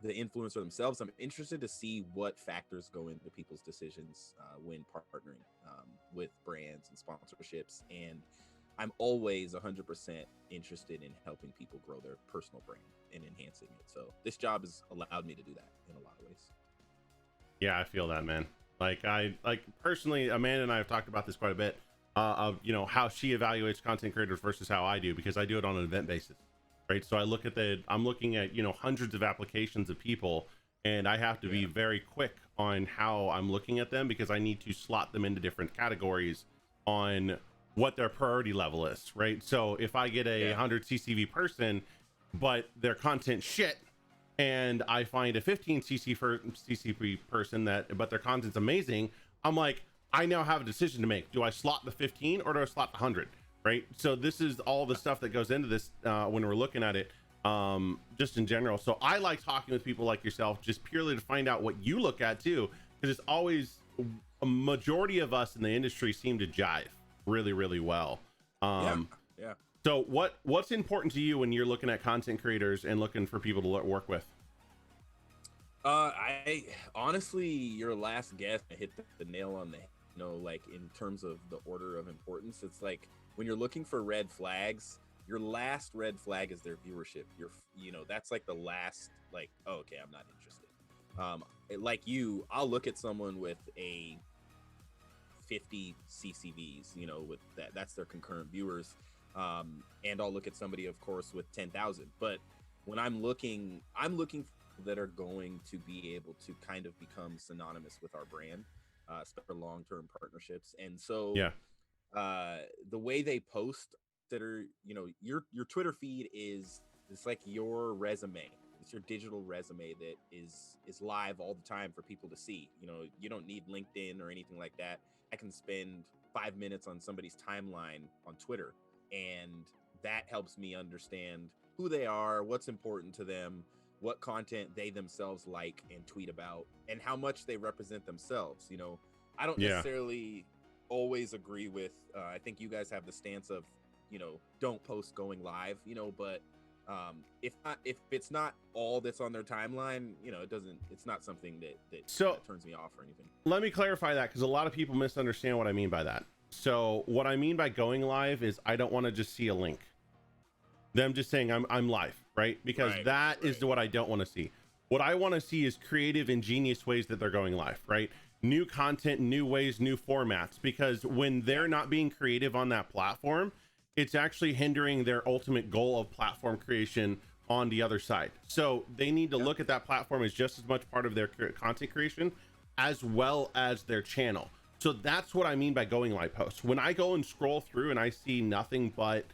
the influencer themselves. I'm interested to see what factors go into people's decisions when partnering with brands and sponsorships. And I'm always 100% interested in helping people grow their personal brand and enhancing it. So this job has allowed me to do that in a lot of ways. Yeah, I feel that, man. Like personally, Amanda and I have talked about this quite a bit of, you know, how she evaluates content creators versus how I do, because I do it on an event basis. Right. So I'm looking at, you know, hundreds of applications of people, and I have to be very quick on how I'm looking at them, because I need to slot them into different categories on what their priority level is. Right. So if I get a 100 CCV person, but their content shit, and I find a 15 CCV person but their content's amazing, I'm like, I now have a decision to make. Do I slot the 15 or do I slot the 100? Right. So this is all the stuff that goes into this when we're looking at it, just in general. So I like talking with people like yourself, just purely to find out what you look at too, because it's always a majority of us in the industry seem to jive really, really well. Yeah. So what's important to you when you're looking at content creators and looking for people to work with? I honestly, your last guess hit the nail on the head. You know, like in terms of the order of importance, it's like, when you're looking for red flags, your last red flag is their viewership. You know, that's like the last, like, oh, okay, I'm not interested. Like you, I'll look at someone with a 50 CCVs, you know, with that's their concurrent viewers. And I'll look at somebody, of course, with 10,000. But when I'm looking for that are going to be able to kind of become synonymous with our brand, especially long-term partnerships. And so, the way they post, that are, you know, your Twitter feed it's like your resume. It's your digital resume that is live all the time for people to see. You know, you don't need LinkedIn or anything like that. I can spend 5 minutes on somebody's timeline on Twitter, and that helps me understand who they are, what's important to them, what content they themselves like and tweet about, and how much they represent themselves. You know, I don't necessarily always agree with I think you guys have the stance of, you know, don't post going live, you know, but if it's not all that's on their timeline, you know, it's not something that turns me off or anything. Let me clarify that, because a lot of people misunderstand what I mean by that. So what I mean by going live is I don't want to just see a link, them just saying I'm live, right? Because that is what I don't want to see. What I want to see is creative, ingenious ways that they're going live, right? New content, new ways, new formats, because when they're not being creative on that platform, it's actually hindering their ultimate goal of platform creation on the other side. So they need to look at that platform as just as much part of their content creation as well as their channel. So that's what I mean by going live posts. When I go and scroll through and I see nothing but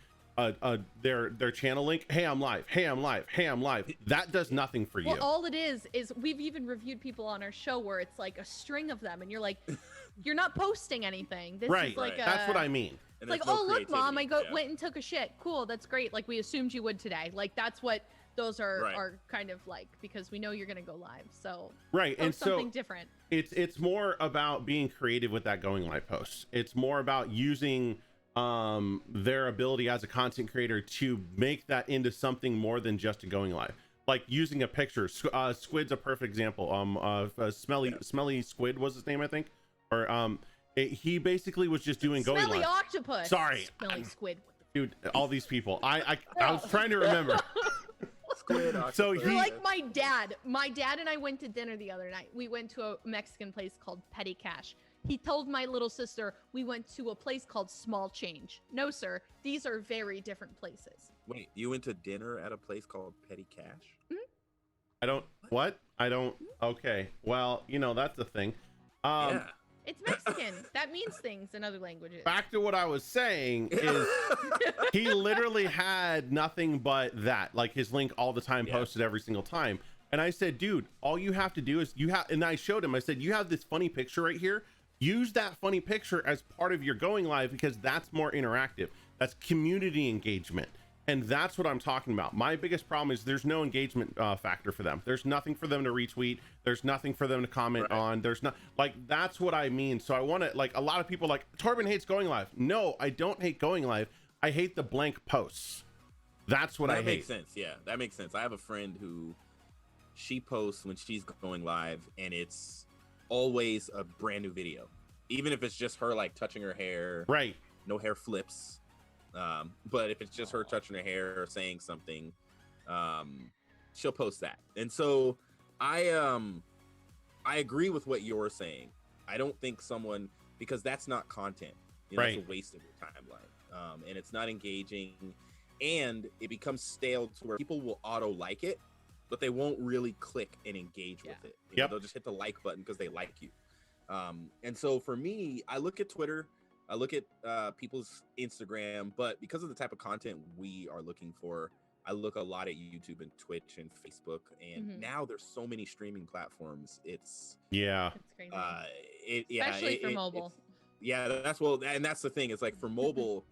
their channel link, hey, I'm live, hey, I'm live, hey, I'm live, that does nothing for you. Well, all it is we've even reviewed people on our show where it's like a string of them, and you're like, you're not posting anything. This right, is like that's what I mean. It's like, oh, look, mom, I went and took a shit. Cool, that's great. Like we assumed you would today. Like that's what those are kind of like, because we know you're gonna go live. So and something so different. It's more about being creative with that going live posts. It's more about using their ability as a content creator to make that into something more than just a going live. Like using a picture. Squid's a perfect example. Smelly Squid was his name, I think, or he basically was just doing going Smelly live. Octopus. Sorry, Smelly Squid. Dude, all these people. I was trying to remember. Squid, So You're like my dad. My dad and I went to dinner the other night. We went to a Mexican place called Petty Cash. He told my little sister we went to a place called Small Change. No, sir. These are very different places. Wait, you went to dinner at a place called Petty Cash? I don't. Okay. Well, that's the thing. Yeah. It's Mexican. That means things in other languages. Back to what I was saying is he literally had nothing but that, like his link all the time, posted every single time. And I said, dude, all you have to do is and I showed him, I said, you have this funny picture right here. Use that funny picture as part of your going live, because that's more interactive. That's community engagement. And that's what I'm talking about. My biggest problem is there's no engagement factor for them. There's nothing for them to retweet. There's nothing for them to comment on. There's not, like, that's what I mean. So I want to, like, a lot of people like, Torben hates going live. No, I don't hate going live. I hate the blank posts. That's what I hate. That makes sense. Yeah, that makes sense. I have a friend who she posts when she's going live, and it's always a brand new video. Even if it's just her, like, touching her hair. Right. No hair flips. But if it's just her touching her hair or saying something, she'll post that. And so I agree with what you're saying. I don't think because that's not content. It's a waste of your timeline. And it's not engaging, and it becomes stale to where people will auto like it, but they won't really click and engage with it. They'll just hit the like button because they like you. And so for me, I look at Twitter, I look at people's Instagram, but because of the type of content we are looking for, I look a lot at YouTube and Twitch and Facebook. And now there's so many streaming platforms. It's crazy. Especially for mobile. And that's the thing. It's like for mobile,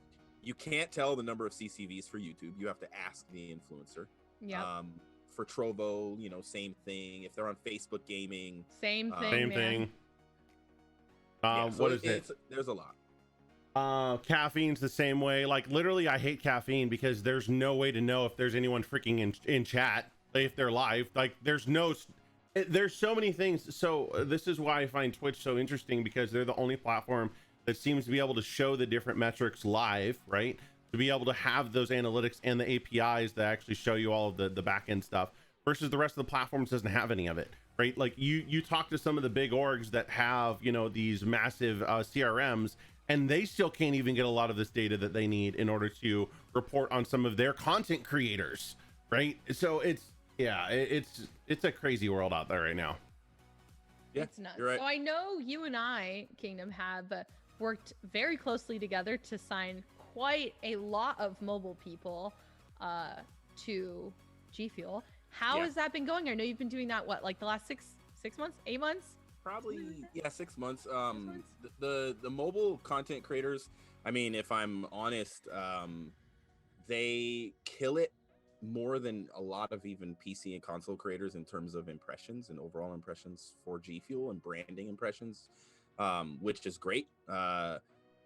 you can't tell the number of CCVs for YouTube. You have to ask the influencer. Yeah. For Trovo, same thing. If they're on Facebook gaming, same thing. Same thing. What is it? There's a lot. Caffeine's the same way. Like, literally, I hate caffeine because there's no way to know if there's anyone freaking in chat, if they're live. Like, there's so many things. So this is why I find Twitch so interesting, because they're the only platform that seems to be able to show the different metrics live, right? To be able to have those analytics and the APIs that actually show you all of the back end stuff, versus the rest of the platforms doesn't have any of it, right? Like you talk to some of the big orgs that have, these massive CRMs, and they still can't even get a lot of this data that they need in order to report on some of their content creators, right? So it's a crazy world out there right now. Yeah, it's nuts. You're right. So I know you and I, Kingdom, have worked very closely together to sign quite a lot of mobile people to Gfuel. How has that been going? I know you've been doing that, like the last 6 months, 8 months? Probably 6 months. The mobile content creators, I mean, if I'm honest, they kill it more than a lot of even PC and console creators in terms of impressions and overall impressions for Gfuel and branding impressions, which is great.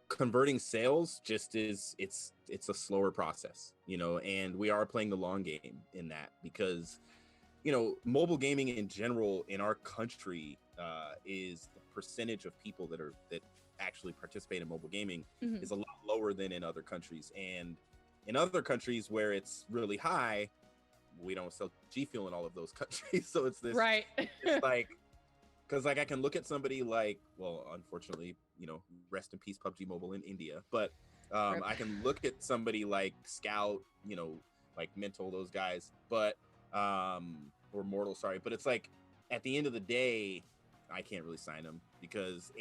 Converting sales just it's a slower process, and we are playing the long game in that, because mobile gaming in general in our country is the percentage of people that actually participate in mobile gaming is a lot lower than in other countries. And in other countries where it's really high, we don't sell G Fuel in all of those countries. So it's this, Right. it's like, because like I can look at somebody like, well, unfortunately, rest in peace PUBG Mobile in India, but Rip. I can look at somebody like Scout, like Mental, those guys, but or Mortal, sorry, but it's like at the end of the day, I can't really sign them because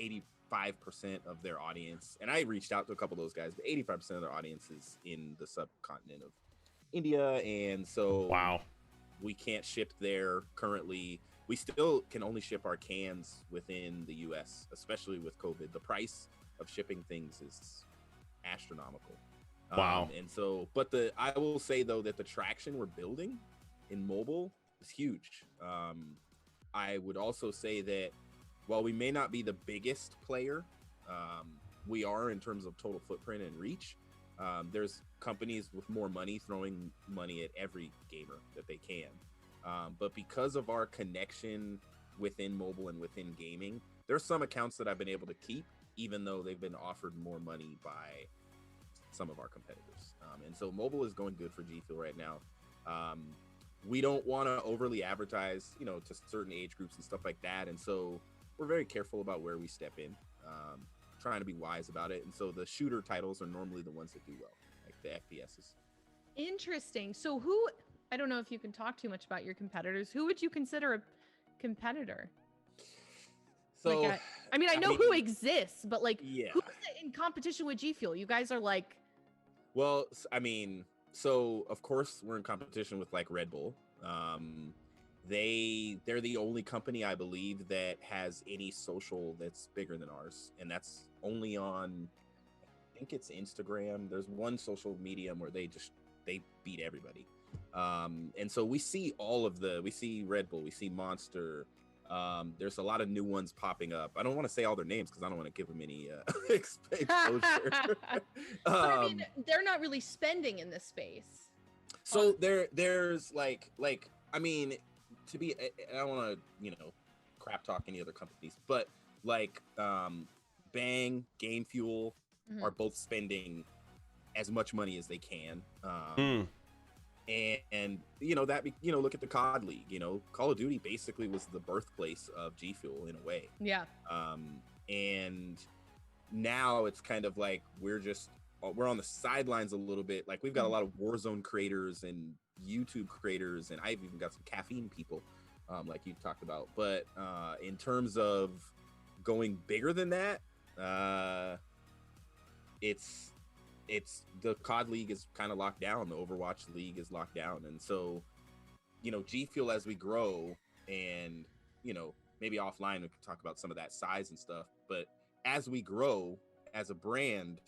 85% of their audience, and I reached out to a couple of those guys, but 85% of their audience is in the subcontinent of India, and so Wow. we can't ship there currently. We still can only ship our cans within the US, especially with COVID. The price of shipping things is astronomical. Wow. And so, I will say though that the traction we're building in mobile is huge. I would also say that while we may not be the biggest player, we are in terms of total footprint and reach. There's companies with more money throwing money at every gamer that they can. But because of our connection within mobile and within gaming, there's some accounts that I've been able to keep, even though they've been offered more money by some of our competitors. And so mobile is going good for G Fuel right now. We don't want to overly advertise, to certain age groups and stuff like that. And so we're very careful about where we step in, trying to be wise about it. And so the shooter titles are normally the ones that do well, like the FPSs. Interesting. So I don't know if you can talk too much about your competitors. Who would you consider a competitor? So, I know who exists, but like, yeah. who's in competition with G Fuel? You guys are like, well, so of course we're in competition with like Red Bull. They're the only company I believe that has any social that's bigger than ours, and that's only on, I think it's Instagram. There's one social medium where they beat everybody. And so we see we see Red Bull, we see Monster. There's a lot of new ones popping up. I don't want to say all their names because I don't want to give them any exposure. but I mean, they're not really spending in this space. So there's like I mean, to be, I don't want to crap talk any other companies, but like Bang, Game Fuel are both spending as much money as they can. And that look at the COD League. Call of Duty basically was the birthplace of G Fuel in a way. Yeah. And now it's kind of like we're on the sidelines a little bit. Like we've got a lot of Warzone creators and YouTube creators, and I've even got some caffeine people, like you talked about. But in terms of going bigger than that, it's the COD League is kind of locked down. The Overwatch League is locked down. And so, G Fuel, as we grow, and, maybe offline we can talk about some of that size and stuff. But as we grow as a brand,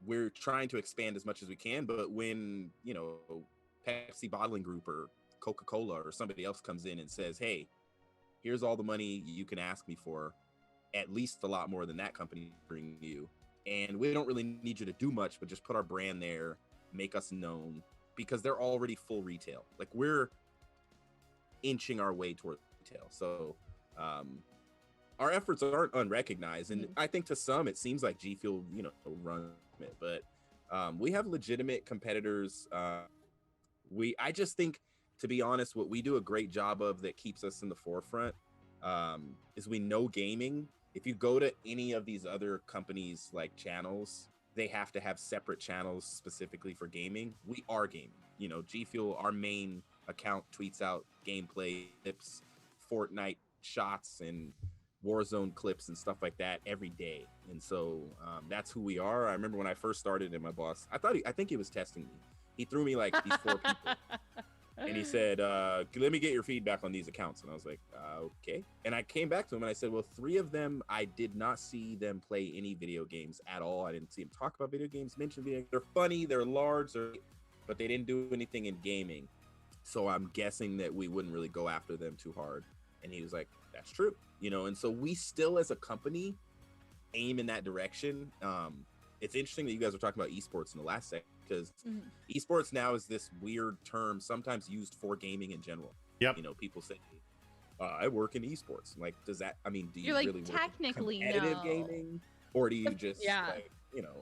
we're trying to expand as much as we can. But when, Pepsi Bottling Group or Coca-Cola or somebody else comes in and says, hey, here's all the money you can ask me for, at least a lot more than that company bring you. And we don't really need you to do much, but just put our brand there, make us known, because they're already full retail. Like we're inching our way toward retail. So our efforts aren't unrecognized. And I think to some, it seems like G Fuel, run it, but we have legitimate competitors. I just think, to be honest, what we do a great job of that keeps us in the forefront is we know gaming. If you go to any of these other companies like channels, they have to have separate channels specifically for gaming. We are gaming. G Fuel, our main account, tweets out gameplay clips, Fortnite shots, and Warzone clips and stuff like that every day. And so that's who we are. I remember when I first started, and my boss, I think he was testing me. He threw me like these 4 people. And he said, let me get your feedback on these accounts. And I was like, okay. And I came back to him and I said, well, 3 of them, I did not see them play any video games at all. I didn't see them talk about video games, mention video games. They're funny, they're large, but they didn't do anything in gaming. So I'm guessing that we wouldn't really go after them too hard. And he was like, that's true. And so we still, as a company, aim in that direction. It's interesting that you guys were talking about esports in the last second, because esports now is this weird term sometimes used for gaming in general. Yep. People say, I work in esports. Like, does that, do you You're like, really work technically, in competitive no. gaming? Or do you just, Yeah.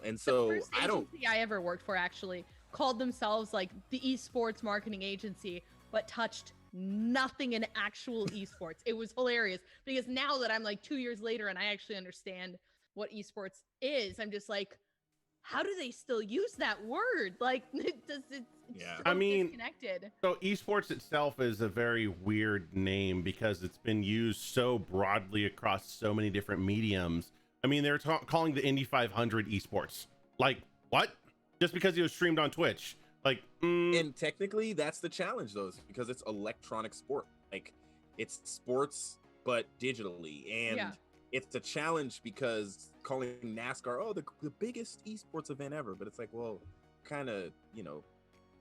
and so the first I don't. agency I ever worked for actually called themselves like the esports marketing agency but touched nothing in actual esports. It was hilarious because now that I'm like 2 years later and I actually understand what esports is, I'm just like, how do they still use that word? Like, it's Yeah. so I mean, disconnected. So esports itself is a very weird name because it's been used so broadly across so many different mediums. I mean, they're calling the Indy 500 esports. Like, what? Just because it was streamed on Twitch? Like, And technically, that's the challenge, though, is because it's electronic sport. Like, it's sports, but digitally. And Yeah. it's a challenge because calling NASCAR, oh, the biggest esports event ever. But it's like, well, kind of, you know,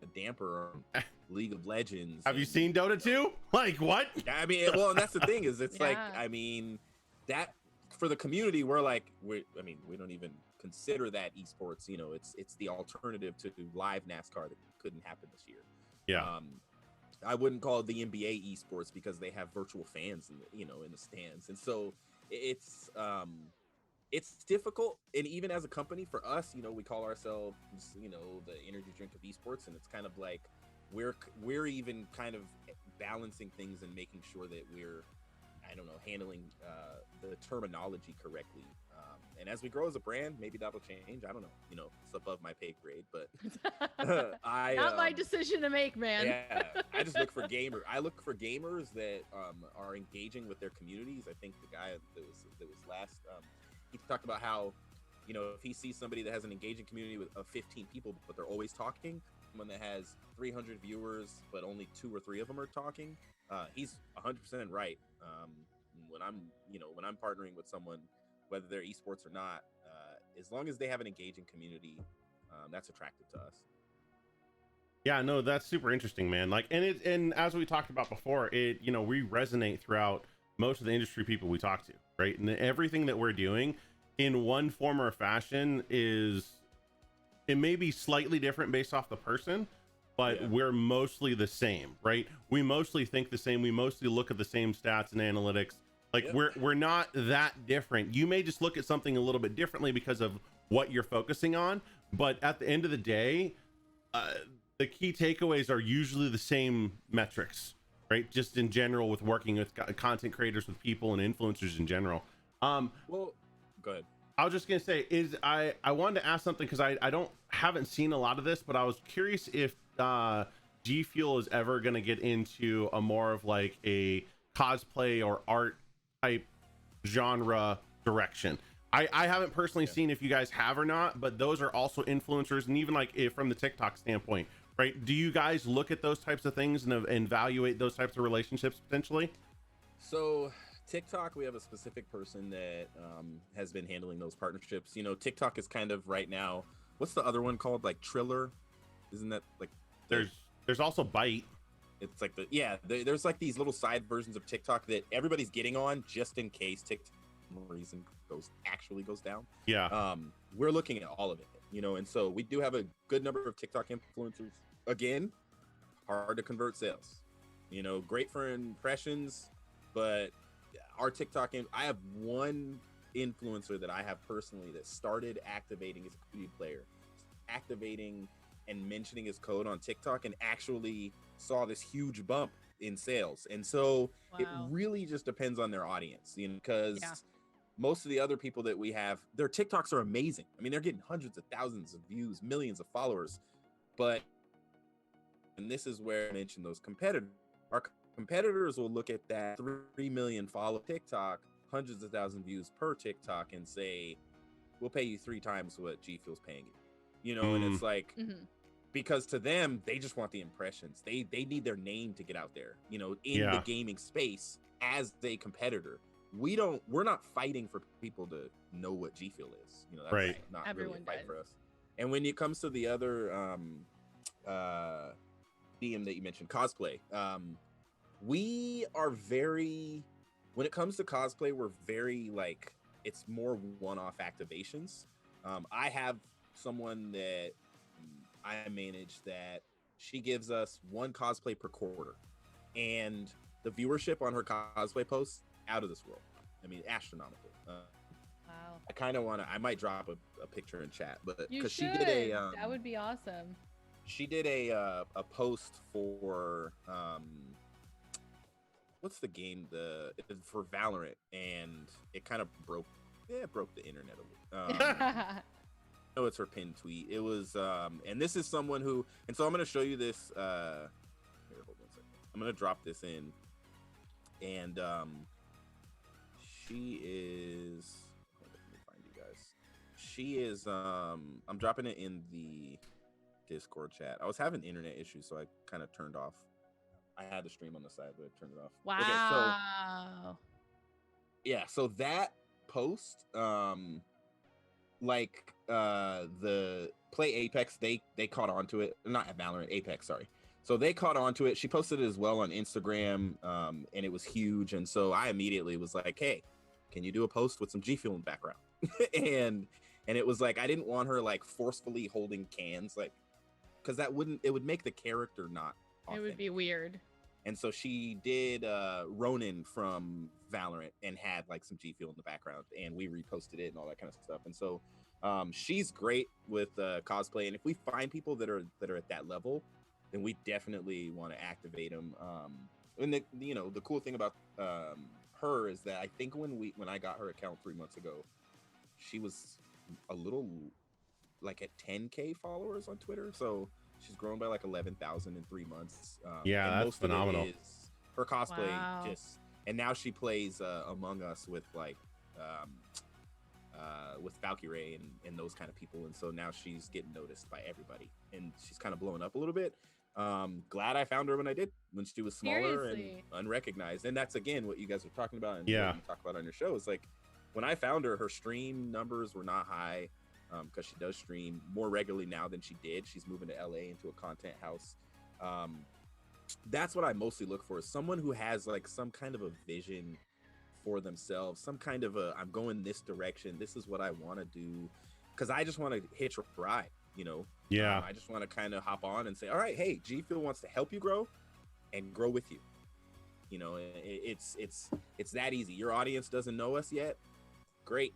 a damper on League of Legends. have you seen Dota 2? Like, what? I mean, well, and that's the thing is, it's like, Yeah. I mean, that for the community, we're like, we don't even consider that esports. You know, it's the alternative to live NASCAR that couldn't happen this year. Yeah. I wouldn't call it the NBA esports because they have virtual fans in the stands, and so it's difficult. And even as a company, for us, you know, we call ourselves, you know, the energy drink of esports, and it's kind of like we're even kind of balancing things and making sure that we're, I don't know, handling the terminology correctly. And as we grow as a brand, maybe that'll change. I don't know. You know, it's above my pay grade, but Not my decision to make, man. yeah, I just look for gamers. I look for gamers that are engaging with their communities. I think the guy that was last, he talked about how, you know, if he sees somebody that has an engaging community of 15 people, but they're always talking, someone that has 300 viewers, but only 2 or 3 of them are talking, he's 100% right. When I'm partnering with someone, whether they're esports or not, as long as they have an engaging community, that's attractive to us. Yeah, no, that's super interesting, man. Like, and as we talked about before, we resonate throughout most of the industry people we talk to, right? And everything that we're doing in one form or fashion it may be slightly different based off the person, but we're mostly the same, right? We mostly think the same. We mostly look at the same stats and analytics. Like, we're not that different. You may just look at something a little bit differently because of what you're focusing on, but at the end of the day, the key takeaways are usually the same metrics, right? Just in general, with working with content creators, with people and influencers in general. Well, go ahead. I was just gonna say, I wanted to ask something because I haven't seen a lot of this, but I was curious if Gfuel is ever gonna get into a more of like a cosplay or art type genre direction. I haven't personally seen if you guys have or not, but those are also influencers, and even like from the TikTok standpoint, right? Do you guys look at those types of things and evaluate those types of relationships potentially? So TikTok, we have a specific person that has been handling those partnerships. You know, TikTok is kind of right now, what's the other one called? Like Triller? Isn't that like there's also Byte. It's like there's like these little side versions of TikTok that everybody's getting on just in case TikTok reason goes down. We're looking at all of it, you know, and so we do have a good number of TikTok influencers. Again, hard to convert sales, you know, great for impressions, but our TikTok, I have one influencer that I have personally that started activating as a community player, activating and mentioning his code on TikTok, and actually saw this huge bump in sales. And so it really just depends on their audience, you know, because most of the other people that we have, their TikToks are amazing. I mean, they're getting hundreds of thousands of views, millions of followers, and this is where I mentioned those competitors. Our competitors will look at that 3 million follow TikTok, hundreds of thousand views per TikTok, and say, we'll pay you 3 times what Gfuel's paying you, you know. And it's like, because to them, they just want the impressions. They need their name to get out there, you know, in the gaming space as a competitor. We're not fighting for people to know what Gfuel is, you know. That's not Everyone really a fight does. for us. And when it comes to the other DM that you mentioned, cosplay, we are very, when it comes to cosplay, we're very like, it's more one-off activations. I have someone that I manage that she gives us 1 cosplay per quarter, and the viewership on her cosplay posts out of this world. I mean, astronomical. I kind of want to, I might drop a picture in chat, but You because should. she did that would be awesome. she did a post for what's the game for Valorant, and it kind of broke the internet a little. No, it's her pinned tweet. It was and this is someone who, and so I'm going to show you this here, hold on a second. I'm going to drop this in, and she is, hold on, let me find you guys. She is I'm dropping it in the Discord chat. I was having internet issues, so I kind of turned off. I had the stream on the side, but I turned it off. Wow. Okay, so yeah, so that post, like the Play Apex, they caught on to it. Not at Valorant, Apex, sorry. So they caught on to it. She posted it as well on Instagram, and it was huge. And so I immediately was like, hey, can you do a post with some Gfuel in the background? and it was like, I didn't want her like forcefully holding cans, like, because it would make the character not authentic. It would be weird. And so she did Ronin from Valorant and had like some Gfuel in the background, and we reposted it and all that kind of stuff. And so she's great with cosplay, and if we find people that are at that level, then we definitely want to activate them. And the cool thing about her is that I think when I got her account 3 months ago, she was a little like at 10K followers on Twitter. So she's grown by like 11,000 in 3 months. Yeah, that's phenomenal. Her cosplay Wow. and now she plays Among Us with like with Valkyrie and those kind of people, and so now she's getting noticed by everybody, and she's kind of blowing up a little bit. Glad I found her when she was smaller Seriously. and unrecognized, and that's again what you guys are talking about, and Yeah. what you talk about on your show is like when I found her stream numbers were not high, because she does stream more regularly now than she did. She's moving to LA into a content house. That's what I mostly look for, is someone who has like some kind of a vision for themselves, some kind of I'm going this direction, this is what I want to do, because I just want to hitch a ride, Yeah. I just want to kind of hop on and say, all right, hey, Gfuel wants to help you grow and grow with you. It's that easy. Your audience doesn't know us yet, great,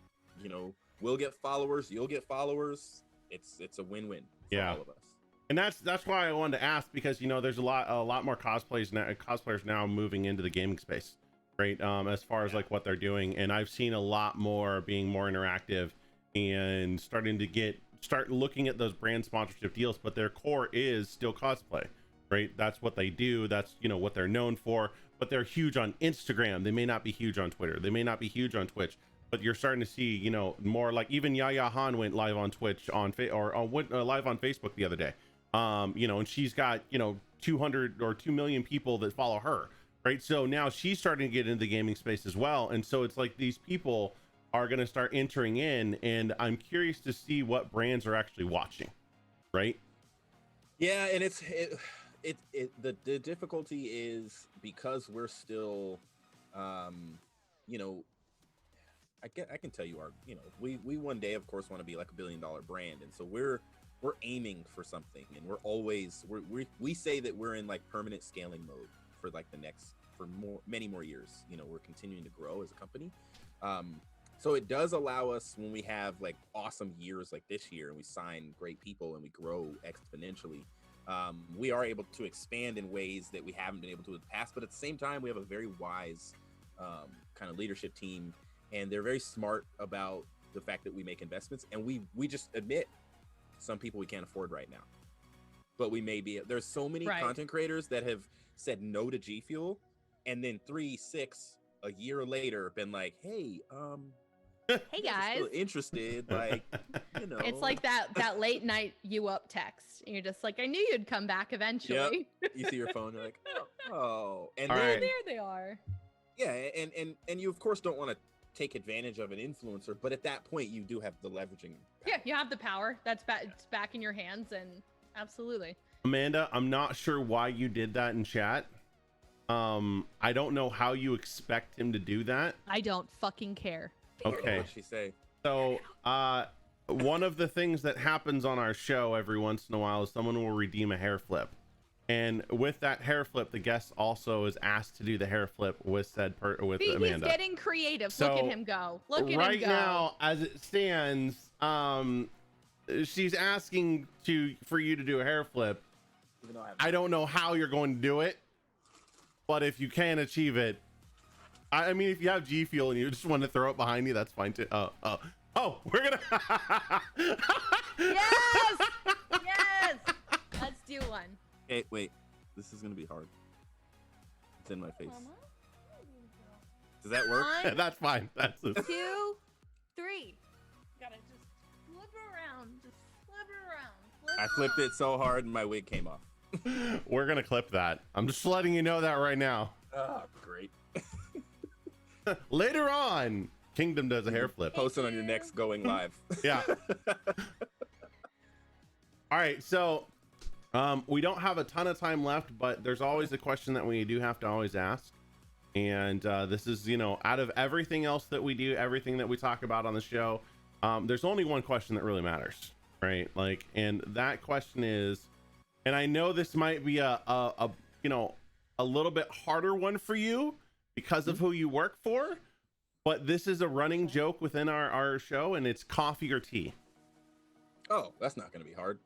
we'll get followers, you'll get followers. It's a win-win for Yeah. all of us. And that's why I wanted to ask, because there's a lot more cosplayers now moving into the gaming space, right? As far as like what they're doing, and I've seen a lot more being more interactive and starting to start looking at those brand sponsorship deals, but their core is still cosplay, right? That's what they do. That's what they're known for. But they're huge on Instagram. They may not be huge on Twitter. They may not be huge on Twitch. But you're starting to see more, like even Yaya Han went live on Twitch went live on Facebook the other day. And she's got 200 or 2 million people that follow her, right? So now she's starting to get into the gaming space as well, and so it's like these people are going to start entering in, and I'm curious to see what brands are actually watching, right? Yeah, and the difficulty is because we're still I can tell you we one day of course want to be like $1 billion brand, and so we're aiming for something, and we say that we're in like permanent scaling mode for like many more years. We're continuing to grow as a company, so it does allow us, when we have like awesome years like this year and we sign great people and we grow exponentially, we are able to expand in ways that we haven't been able to in the past. But at the same time, we have a very wise kind of leadership team, and they're very smart about the fact that we make investments, and we just admit some people we can't afford right now, but we may be. There's so many content creators that have said no to Gfuel, and then 3-6 a year later been like, hey, Hey guys, still interested, like, it's like that late night you up text, and you're just like, I knew you'd come back eventually. Yep. You see your phone, you're like, oh, and All then right. There they are. yeah, and you of course don't want to take advantage of an influencer, but at that point you do have the leveraging power. Yeah, you have the power. It's back in your hands, and absolutely. Amanda, I'm not sure why you did that in chat. I don't know how you expect him to do that. I don't fucking care. Okay. What'd she say? So, one of the things that happens on our show every once in a while is someone will redeem a hair flip. And with that hair flip, the guest also is asked to do the hair flip with See, Amanda. he's getting creative. So, Look at him go. Look at him go. Right now, as it stands, she's asking for you to do a hair flip. Even though I don't know how you're going to do it, but if you can achieve it, I mean, if you have G Fuel and you just want to throw it behind you, that's fine too. Oh, we're gonna. Yes! Yes! Let's do one. Hey, wait. This is gonna be hard. It's in my face. Does that work? One, That's fine. That's it. 2, 3. Gotta just flip around. Just flip around. I flipped it so hard and my wig came off. We're gonna clip that. I'm just letting you know that right now. Oh, great. Later on, Kingdom does a hair flip. Post it on your next going live. Yeah. All right, so we don't have a ton of time left, but there's always a question that we do have to always ask. And this is, you know, out of everything else that we do, everything that we talk about on the show, there's only one question that really matters, right? Like, and that question is, and I know this might be a you know, a little bit harder one for you because of who you work for, but this is a running joke within our show, and it's coffee or tea. Oh, that's not going to be hard.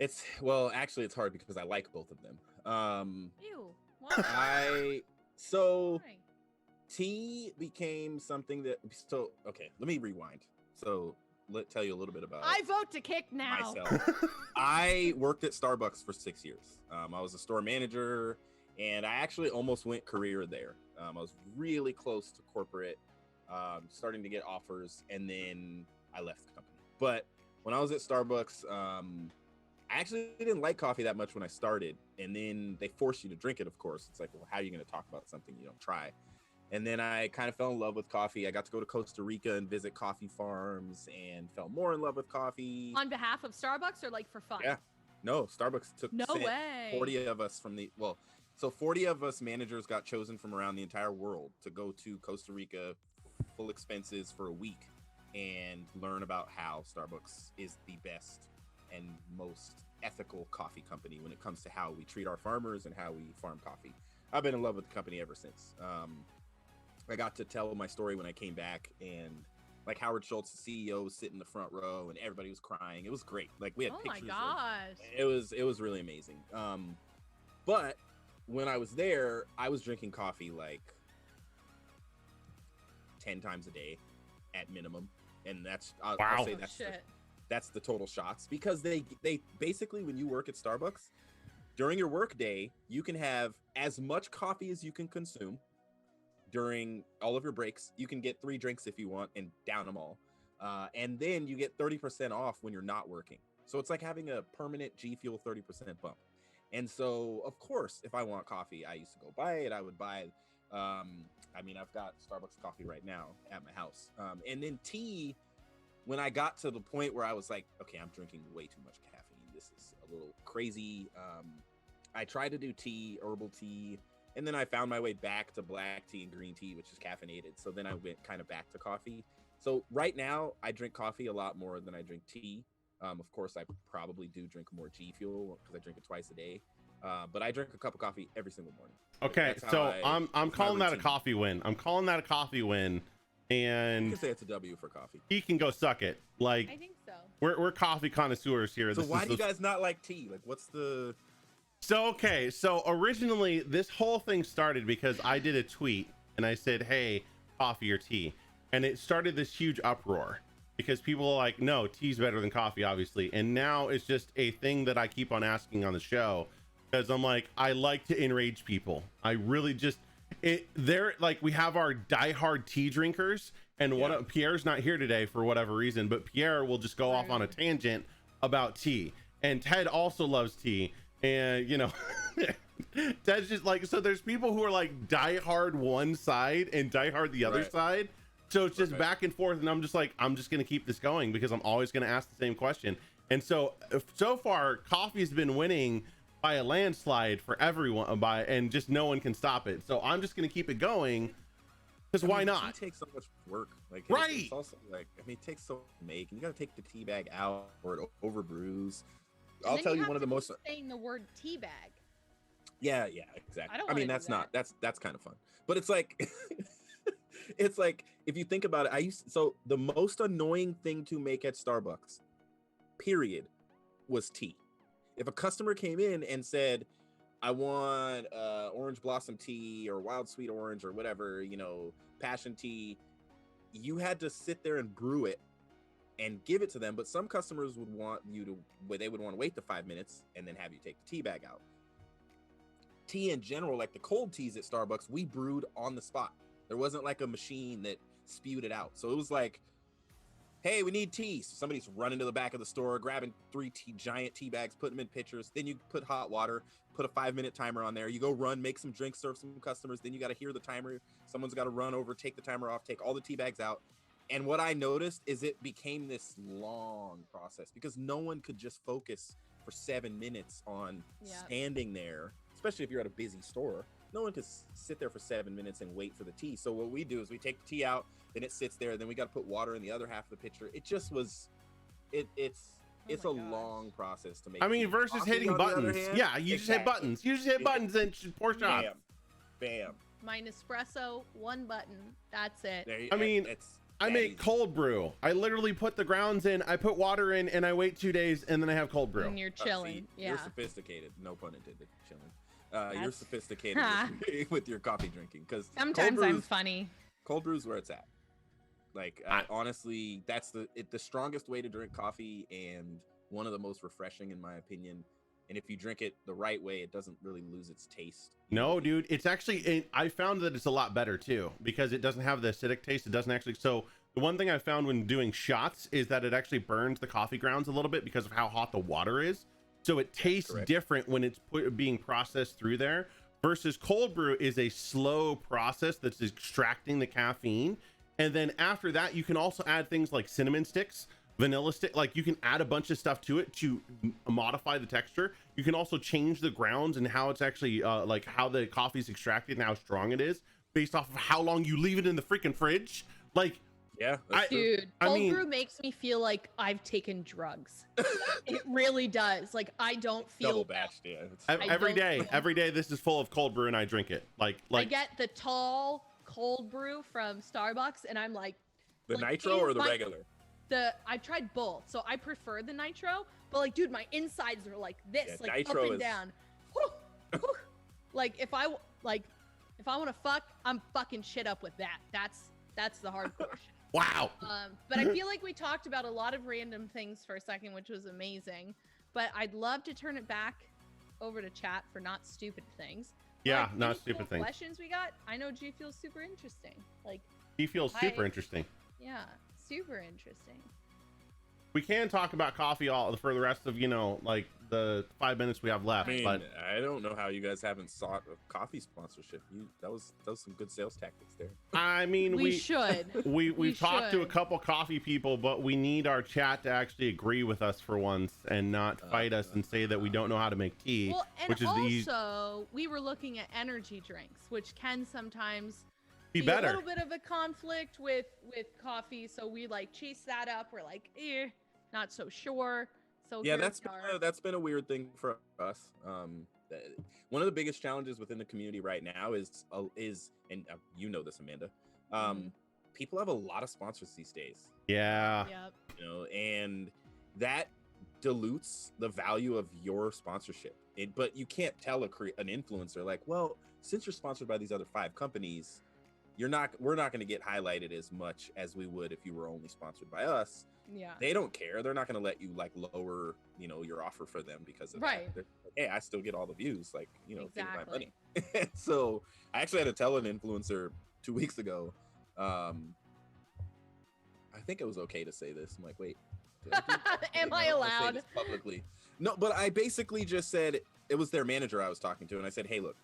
Actually, it's hard because I like both of them. Ew. Why? So Why? tea became something that. So okay, let me rewind. So tell you a little bit about. I vote to kick now. Myself. I worked at Starbucks for 6 years. I was a store manager, and I actually almost went career there. I was really close to corporate, starting to get offers, and then I left the company. But when I was at Starbucks, I actually didn't like coffee that much when I started, and then they force you to drink it, of course. It's like, well, how are you going to talk about something you don't try? And then I kind of fell in love with coffee. I got to go to Costa Rica and visit coffee farms and fell more in love with coffee. On behalf of Starbucks or like for fun? Yeah. No, Starbucks No sent way. 40 of us from the, well, so 40 of us managers got chosen from around the entire world to go to Costa Rica, full expenses for a week, and learn about how Starbucks is the best and most ethical coffee company when it comes to how we treat our farmers and how we farm coffee. I've been in love with the company ever since. I got to tell my story when I came back, and like Howard Schultz, the CEO, was sitting in the front row, and everybody was crying. It was great. Like we had pictures. Oh my gosh. It was really amazing. But when I was there, I was drinking coffee like 10 times a day at minimum, and that's I'll say that's the total shots, because they basically, when you work at Starbucks, during your work day, you can have as much coffee as you can consume. During all of your breaks, you can get 3 drinks if you want and down them all. And then you get 30% off when you're not working. So it's like having a permanent G Fuel 30% bump. And so, of course, if I want coffee, I used to go buy it. I would buy, I mean, I've got Starbucks coffee right now at my house. And then tea, when I got to the point where I was like, okay, I'm drinking way too much caffeine. This is a little crazy. I tried to do tea, herbal tea, and then I found my way back to black tea and green tea, which is caffeinated. So then I went kind of back to coffee. So right now I drink coffee a lot more than I drink tea. Of course, I probably do drink more G Fuel because I drink it twice a day. But I drink a cup of coffee every single morning. Okay, so I'm calling that a coffee win. I'm calling that a coffee win, and you can say it's a W for coffee. He can go suck it. Like, I think so. We're coffee connoisseurs here. So why do you guys not like tea? Like, what's the? So okay, so originally this whole thing started because I did a tweet and I said, "Hey, coffee or tea," and it started this huge uproar because people are like, "No, tea's better than coffee, obviously." And now it's just a thing that I keep on asking on the show because I'm like, I like to enrage people. I really just they're like, we have our diehard tea drinkers, and Pierre's not here today for whatever reason, but Pierre will just go off on a tangent about tea, and Ted also loves tea. And you know, that's just like, so there's people who are like diehard one side and diehard the other side, so it's just back and forth, and I'm just like, I'm just gonna keep this going because I'm always gonna ask the same question. And so far coffee's been winning by a landslide for everyone, and just no one can stop it, so I'm just gonna keep it going because why not? It takes so much work, like it's also like, I mean, it takes so much to make, and you got to take the tea bag out or it over brews. I'll tell you one of the most saying the word tea bag. Yeah, exactly. I mean, that's kind of fun, but it's like it's like, if you think about it, so the most annoying thing to make at Starbucks period, was tea. If a customer came in and said, I want orange blossom tea or wild sweet orange or whatever, passion tea, you had to sit there and brew it and give it to them. But some customers would want they would want to wait the 5 minutes and then have you take the tea bag out. Tea in general, like the cold teas at Starbucks, we brewed on the spot. There wasn't like a machine that spewed it out. So it was like, hey, we need tea. So somebody's running to the back of the store, grabbing 3 giant tea bags, putting them in pitchers. Then you put hot water, put a 5-minute timer on there. You go run, make some drinks, serve some customers. Then you got to hear the timer. Someone's got to run over, take the timer off, take all the tea bags out. And what I noticed is it became this long process because no one could just focus for 7 minutes on standing there, especially if you're at a busy store. No one could sit there for 7 minutes and wait for the tea. So what we do is we take the tea out, then it sits there, then we got to put water in the other half of the pitcher. It just was, it's a long process to make. I mean, tea. versus Coffee, hitting on the other buttons. hand, Yeah, you just hit buttons. You just hit buttons and pour shots. Bam. My Nespresso, 1 button. That's it. I mean, I make cold brew. I literally put the grounds in, I put water in, and I wait 2 days, and then I have cold brew. And you're chilling. You're sophisticated. No pun intended. Chilling. You're sophisticated with your coffee drinking because sometimes I'm funny. Cold brew's where it's at. Like honestly, that's the strongest way to drink coffee and one of the most refreshing in my opinion. And if you drink it the right way, it doesn't really lose its taste. No, dude, it's actually, I found that it's a lot better too, because it doesn't have the acidic taste. It doesn't actually, so the one thing I found when doing shots is that it actually burns the coffee grounds a little bit because of how hot the water is. So it tastes different when it's being processed through there versus cold brew is a slow process that's extracting the caffeine. And then after that, you can also add things like cinnamon sticks, vanilla stick, like you can add a bunch of stuff to it to modify the texture. You can also change the grounds and how it's actually like how the coffee's extracted and how strong it is based off of how long you leave it in the freaking fridge. Like, yeah, dude, cold brew makes me feel like I've taken drugs. It really does. Like I don't feel double batched. Yeah, every day this is full of cold brew and I drink it. Like I get the tall cold brew from Starbucks and I'm like the nitro or the regular. I tried both, so I prefer the nitro. But like, dude, my insides are like this, like up and down. Like if I want to fuck, I'm fucking shit up with that. That's the hardcore shit. Wow. But I feel like we talked about a lot of random things for a second, which was amazing. But I'd love to turn it back over to chat for not stupid things. Yeah, like, not stupid things. Questions we got. I know G feels super interesting. Like he feels super interesting. Yeah, super interesting. We can talk about coffee all for the rest of like the 5 minutes we have left. I mean, but I don't know how you guys haven't sought a coffee sponsorship. That was some good sales tactics there. I mean, we should. We've talked to a couple coffee people, but we need our chat to actually agree with us for once and not fight us and say that we don't know how to make tea. Well, and which is also we were looking at energy drinks, which can sometimes be better. A little bit of a conflict with coffee, so we like chase that up. We're like, not so sure. So yeah, that's been a weird thing for us. One of the biggest challenges within the community right now is and you know this, Amanda. People have a lot of sponsors these days. Yeah. Yep. And that dilutes the value of your sponsorship. But you can't tell an influencer like, well, since you're sponsored by these other 5 companies, we're not going to get highlighted as much as we would if you were only sponsored by us. Yeah. They don't care. They're not going to let you like lower, your offer for them because of that. Like, hey, I still get all the views, like, give me my money. So I actually had to tell an influencer 2 weeks ago. I think it was okay to say this. I'm like, wait, am I allowed publicly? No, but I basically just said it was their manager I was talking to. And I said, hey, look,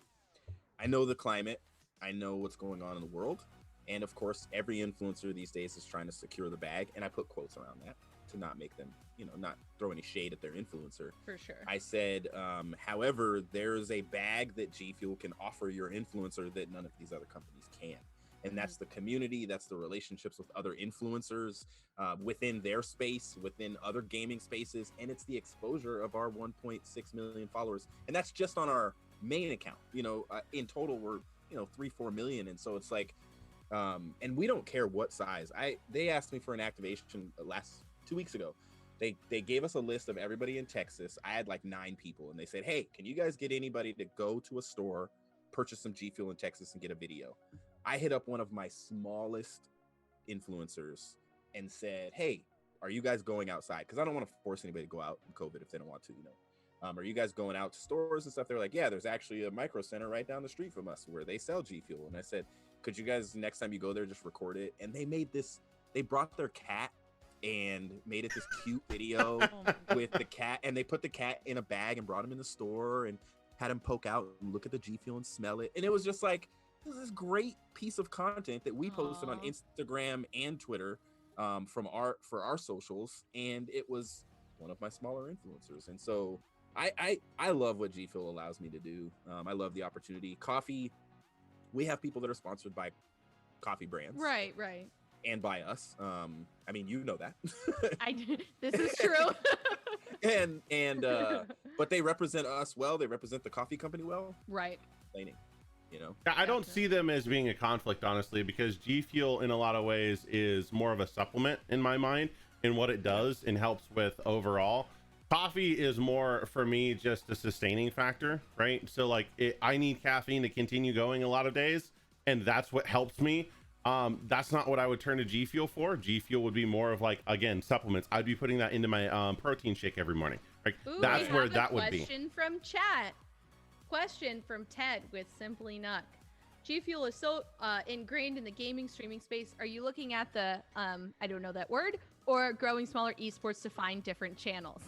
I know the climate. I know what's going on in the world. And of course, every influencer these days is trying to secure the bag. And I put quotes around that to not make them, not throw any shade at their influencer. For sure. I said, however, there's a bag that G Fuel can offer your influencer that none of these other companies can. And that's the community, that's the relationships with other influencers within their space, within other gaming spaces. And it's the exposure of our 1.6 million followers. And that's just on our main account. In total, we're 3-4 million. And so it's like, and we don't care what size. They asked me for an activation 2 weeks ago. they gave us a list of everybody in Texas. I had like 9 people, and they said, hey, can you guys get anybody to go to a store, purchase some G Fuel in Texas, and get a video? I hit up one of my smallest influencers and said, hey, are you guys going outside? Because I don't want to force anybody to go out in COVID if they don't want to, are you guys going out to stores and stuff? They're like, yeah, there's actually a micro center right down the street from us where they sell G Fuel. And I said, could you guys, next time you go there, just record it? And they brought their cat and made it this cute video with the cat, and they put the cat in a bag and brought him in the store and had him poke out and look at the G Fuel and smell it. And it was just like, this great piece of content that we posted on Instagram and Twitter for our socials, and it was one of my smaller influencers. And so I love what G Fuel allows me to do. I love the opportunity. Coffee, we have people that are sponsored by coffee brands, right, and by us. I mean, you know that. This is true. and but they represent us well. They represent the coffee company well. Right. I don't see them as being a conflict, honestly, because G Fuel in a lot of ways is more of a supplement in my mind in what it does and helps with overall. Coffee is more for me just a sustaining factor, right? So like I need caffeine to continue going a lot of days, and that's what helps me. That's not what I would turn to G Fuel for. G Fuel would be more of like, again, supplements. I'd be putting that into my protein shake every morning. Like that's where that would be. Question from chat. Question from Ted with Simply Nuck. G Fuel is so ingrained in the gaming streaming space. Are you looking at the I don't know that word, or growing smaller esports to find different channels?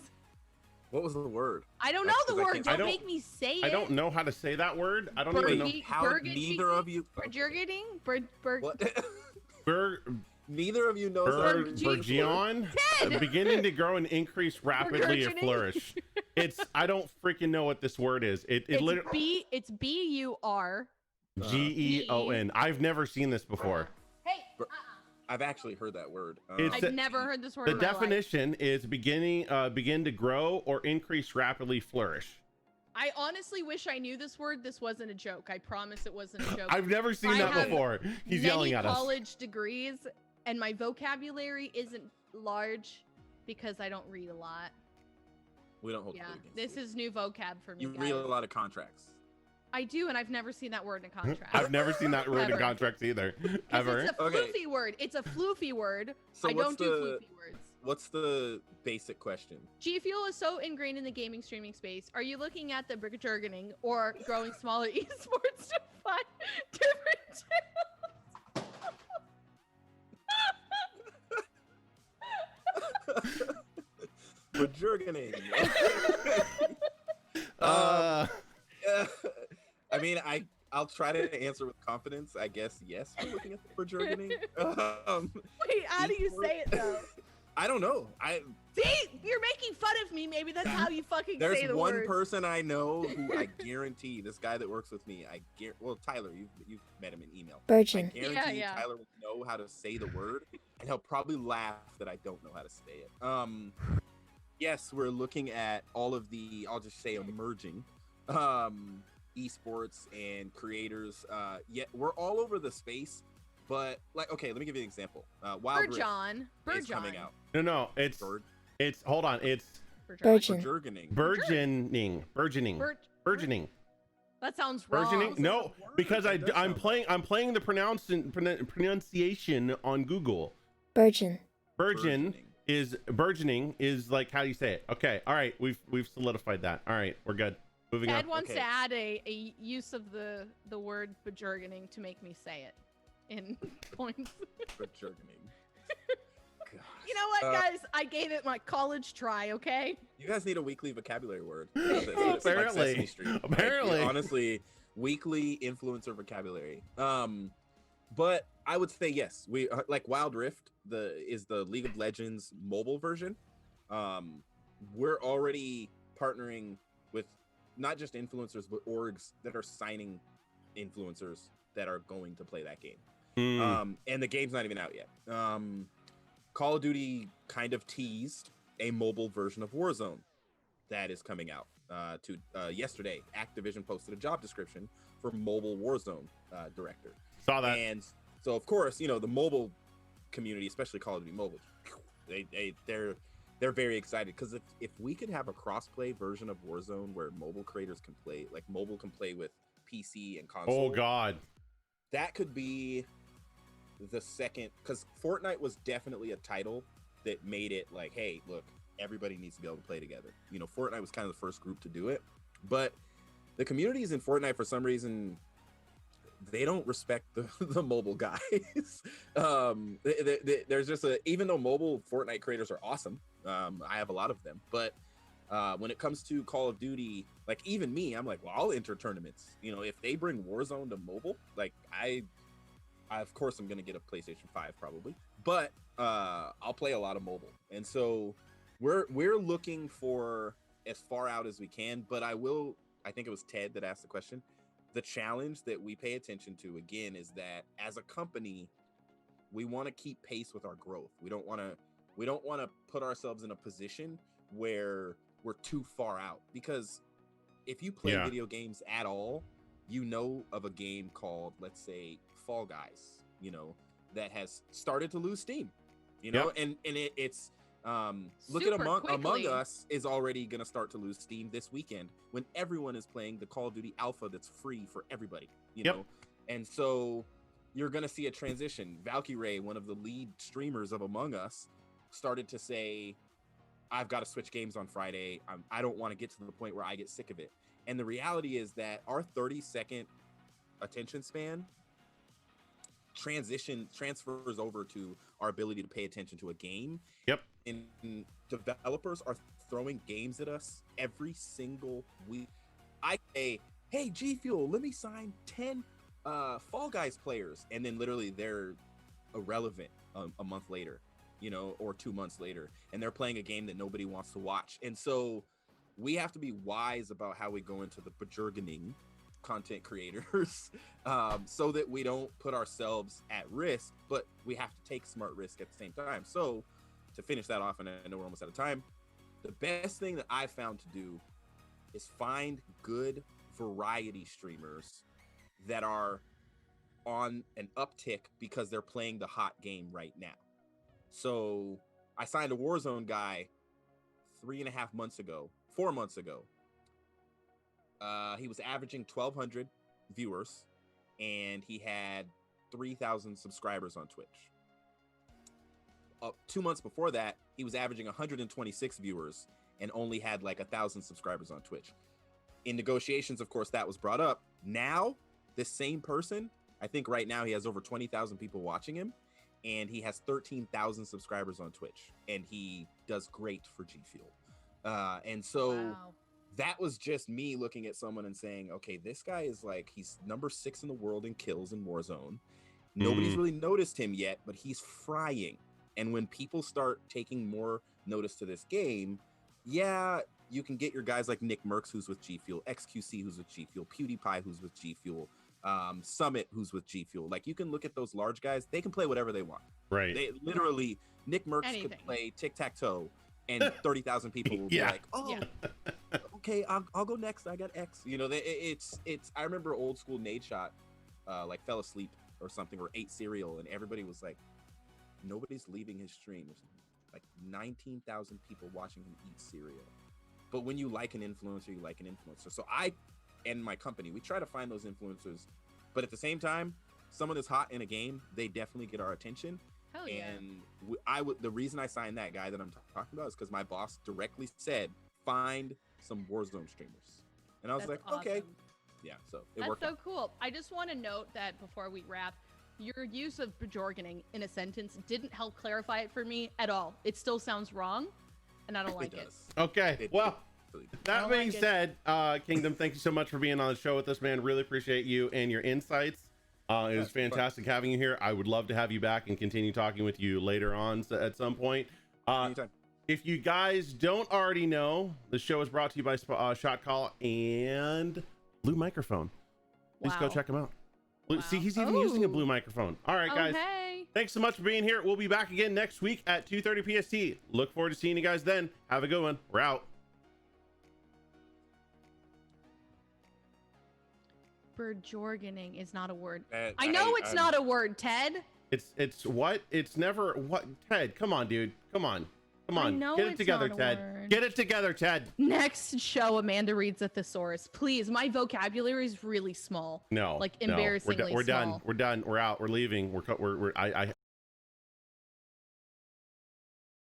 What was the word? I don't know the word. Don't make me say it. I don't know how to say that word. I don't even know how. Neither of you. Burgerting? Neither of you knows Burgeon, beginning to grow and increase rapidly or flourish. I don't freaking know what this word is. It's literally it's BUR GEON. I've never seen this before. Hey, I've actually heard that word. I've never heard this word. The definition is begin to grow or increase rapidly flourish. I honestly wish I knew this word. This wasn't a joke. I promise it wasn't a joke. I've never seen that before. He's yelling at us. College degrees, and my vocabulary isn't large because I don't read a lot. We don't hold it this is new vocab for me. You read a lot of contracts. I do, and I've never seen that word in a contract. I've never seen that word in contracts either. Ever. It's a floofy word. It's a floofy word. So I don't do floofy words. What's the basic question? G Fuel is so ingrained in the gaming streaming space. Are you looking at the burgeoning or growing smaller esports to find different channels? Burgeoning. I mean, I'll try to answer with confidence. I guess yes, we're looking at the burgeoning. Wait, how do you say it though? I don't know. See, you're making fun of me. Maybe that's how you fucking say the word. There's one person I know who I guarantee, this guy that works with me, well, Tyler, you've met him in email. Burgeon. I guarantee Tyler will know how to say the word, and he'll probably laugh that I don't know how to say it. Yes, we're looking at all of the, I'll just say emerging esports and creators. We're all over the space. But like, okay, let me give you an example. Wild Rift is coming out. No, it's hold on, it's burgeoning. That sounds wrong. Burgeoning? No, because I'm playing the pronunciation on Google. Burgeoning is like how you say it. Okay, all right, we've solidified that. All right, we're good. Moving on. Ed wants to add a use of the word burgeoning to make me say it. In points. You know what, guys? I gave it my college try, okay? You guys need a weekly vocabulary word. Apparently. Like, honestly, weekly influencer vocabulary. But I would say yes. We like Wild Rift is the League of Legends mobile version. We're already partnering with not just influencers, but orgs that are signing influencers that are going to play that game. And the game's not even out yet. Call of Duty kind of teased a mobile version of Warzone that is coming out. Yesterday, Activision posted a job description for mobile Warzone director. Saw that. And so, of course, the mobile community, especially Call of Duty Mobile, they're very excited because if we could have a cross-play version of Warzone where mobile creators can play, like mobile can play with PC and console. Oh God, that could be the second, because Fortnite was definitely a title that made it like, hey, look, everybody needs to be able to play together. You know, Fortnite was kind of the first group to do it, but the communities in Fortnite, for some reason, they don't respect the mobile guys. There's just even though mobile Fortnite creators are awesome, I have a lot of them, but when it comes to Call of Duty, like even me, I'm like, well, I'll enter tournaments. You know, if they bring Warzone to mobile, like I of course I'm gonna get a PlayStation 5 probably, but I'll play a lot of mobile, and so we're looking for as far out as we can. But I think it was Ted that asked the question. The challenge that we pay attention to again is that as a company, we want to keep pace with our growth. We don't want to put ourselves in a position where we're too far out, because if you play video games at all, you know of a game called, let's say, Fall Guys, you know, that has started to lose steam, you know, and it's look at Among Us is already going to start to lose steam this weekend when everyone is playing the Call of Duty alpha that's free for everybody, you know. And so you're going to see a transition. Valkyrae, one of the lead streamers of Among Us, started to say, I've got to switch games on Friday. I don't want to get to the point where I get sick of it. And the reality is that our 30-second attention span transfers over to our ability to pay attention to a game. And developers are throwing games at us every single week. I say, hey, Gfuel, let me sign 10 Fall Guys players, and then literally they're irrelevant a month later, you know, or 2 months later, and they're playing a game that nobody wants to watch. And so we have to be wise about how we go into the burgeoning content creators, so that we don't put ourselves at risk, but we have to take smart risk at the same time. So to finish that off, and I know we're almost out of time, the best thing that I've found to do is find good variety streamers that are on an uptick because they're playing the hot game right now. So I signed a Warzone guy 4 months ago. He was averaging 1,200 viewers, and he had 3,000 subscribers on Twitch. 2 months before that, he was averaging 126 viewers and only had like 1,000 subscribers on Twitch. In negotiations, of course, that was brought up. Now, this same person, I think right now he has over 20,000 people watching him, and he has 13,000 subscribers on Twitch, and he does great for Gfuel. And so that was just me looking at someone and saying, okay, this guy is like, he's number 6 in the world in kills in Warzone. Nobody's really noticed him yet, but he's frying. And when people start taking more notice to this game, you can get your guys like Nick Merckx, who's with Gfuel, XQC, who's with Gfuel, PewDiePie, who's with Gfuel, Summit, who's with Gfuel. Like, you can look at those large guys; they can play whatever they want. Right? They literally, Nick Merckx could play tic-tac-toe, and 30,000 people will be like, "Oh, okay, I'll go next. I got X." You know, it's. I remember old school Nade Shot, like fell asleep or something, or ate cereal, and everybody was like, nobody's leaving his stream. There's like 19,000 people watching him eat cereal. But when you like an influencer, you like an influencer. So I and my company, we try to find those influencers. But at the same time, someone is hot in a game, they definitely get our attention. Hell yeah. And the reason I signed that guy that I'm talking about is because my boss directly said, find some Warzone streamers. And I was like, awesome. Okay. Yeah, so it worked out. That's so cool. I just want to note that before we wrap, your use of bejorganing in a sentence didn't help clarify it for me at all. It still sounds wrong, and I don't like it. Okay, well, that being said, Kingdom, thank you so much for being on the show with us, man. Really appreciate you and your insights. It was fantastic having you here. I would love to have you back and continue talking with you later on at some point. Anytime. If you guys don't already know, the show is brought to you by Shot Call and Blue Microphone. Please go check them out. See, he's even using a blue microphone. All right, guys. Thanks so much for being here. We'll be back again next week at 2:30 PST. Look forward to seeing you guys then. Have a good one. We're out. Bejorganing is not a word. I know it's not a word, Ted. It's what? It's never what? Ted, come on, dude. Come on. Come on, know get it it's together, not a Ted. word. Get it together, Ted. Next show, Amanda reads a thesaurus. Please, my vocabulary is really small. No, Like no. embarrassingly We're small. done. We're done. We're out. We're leaving. I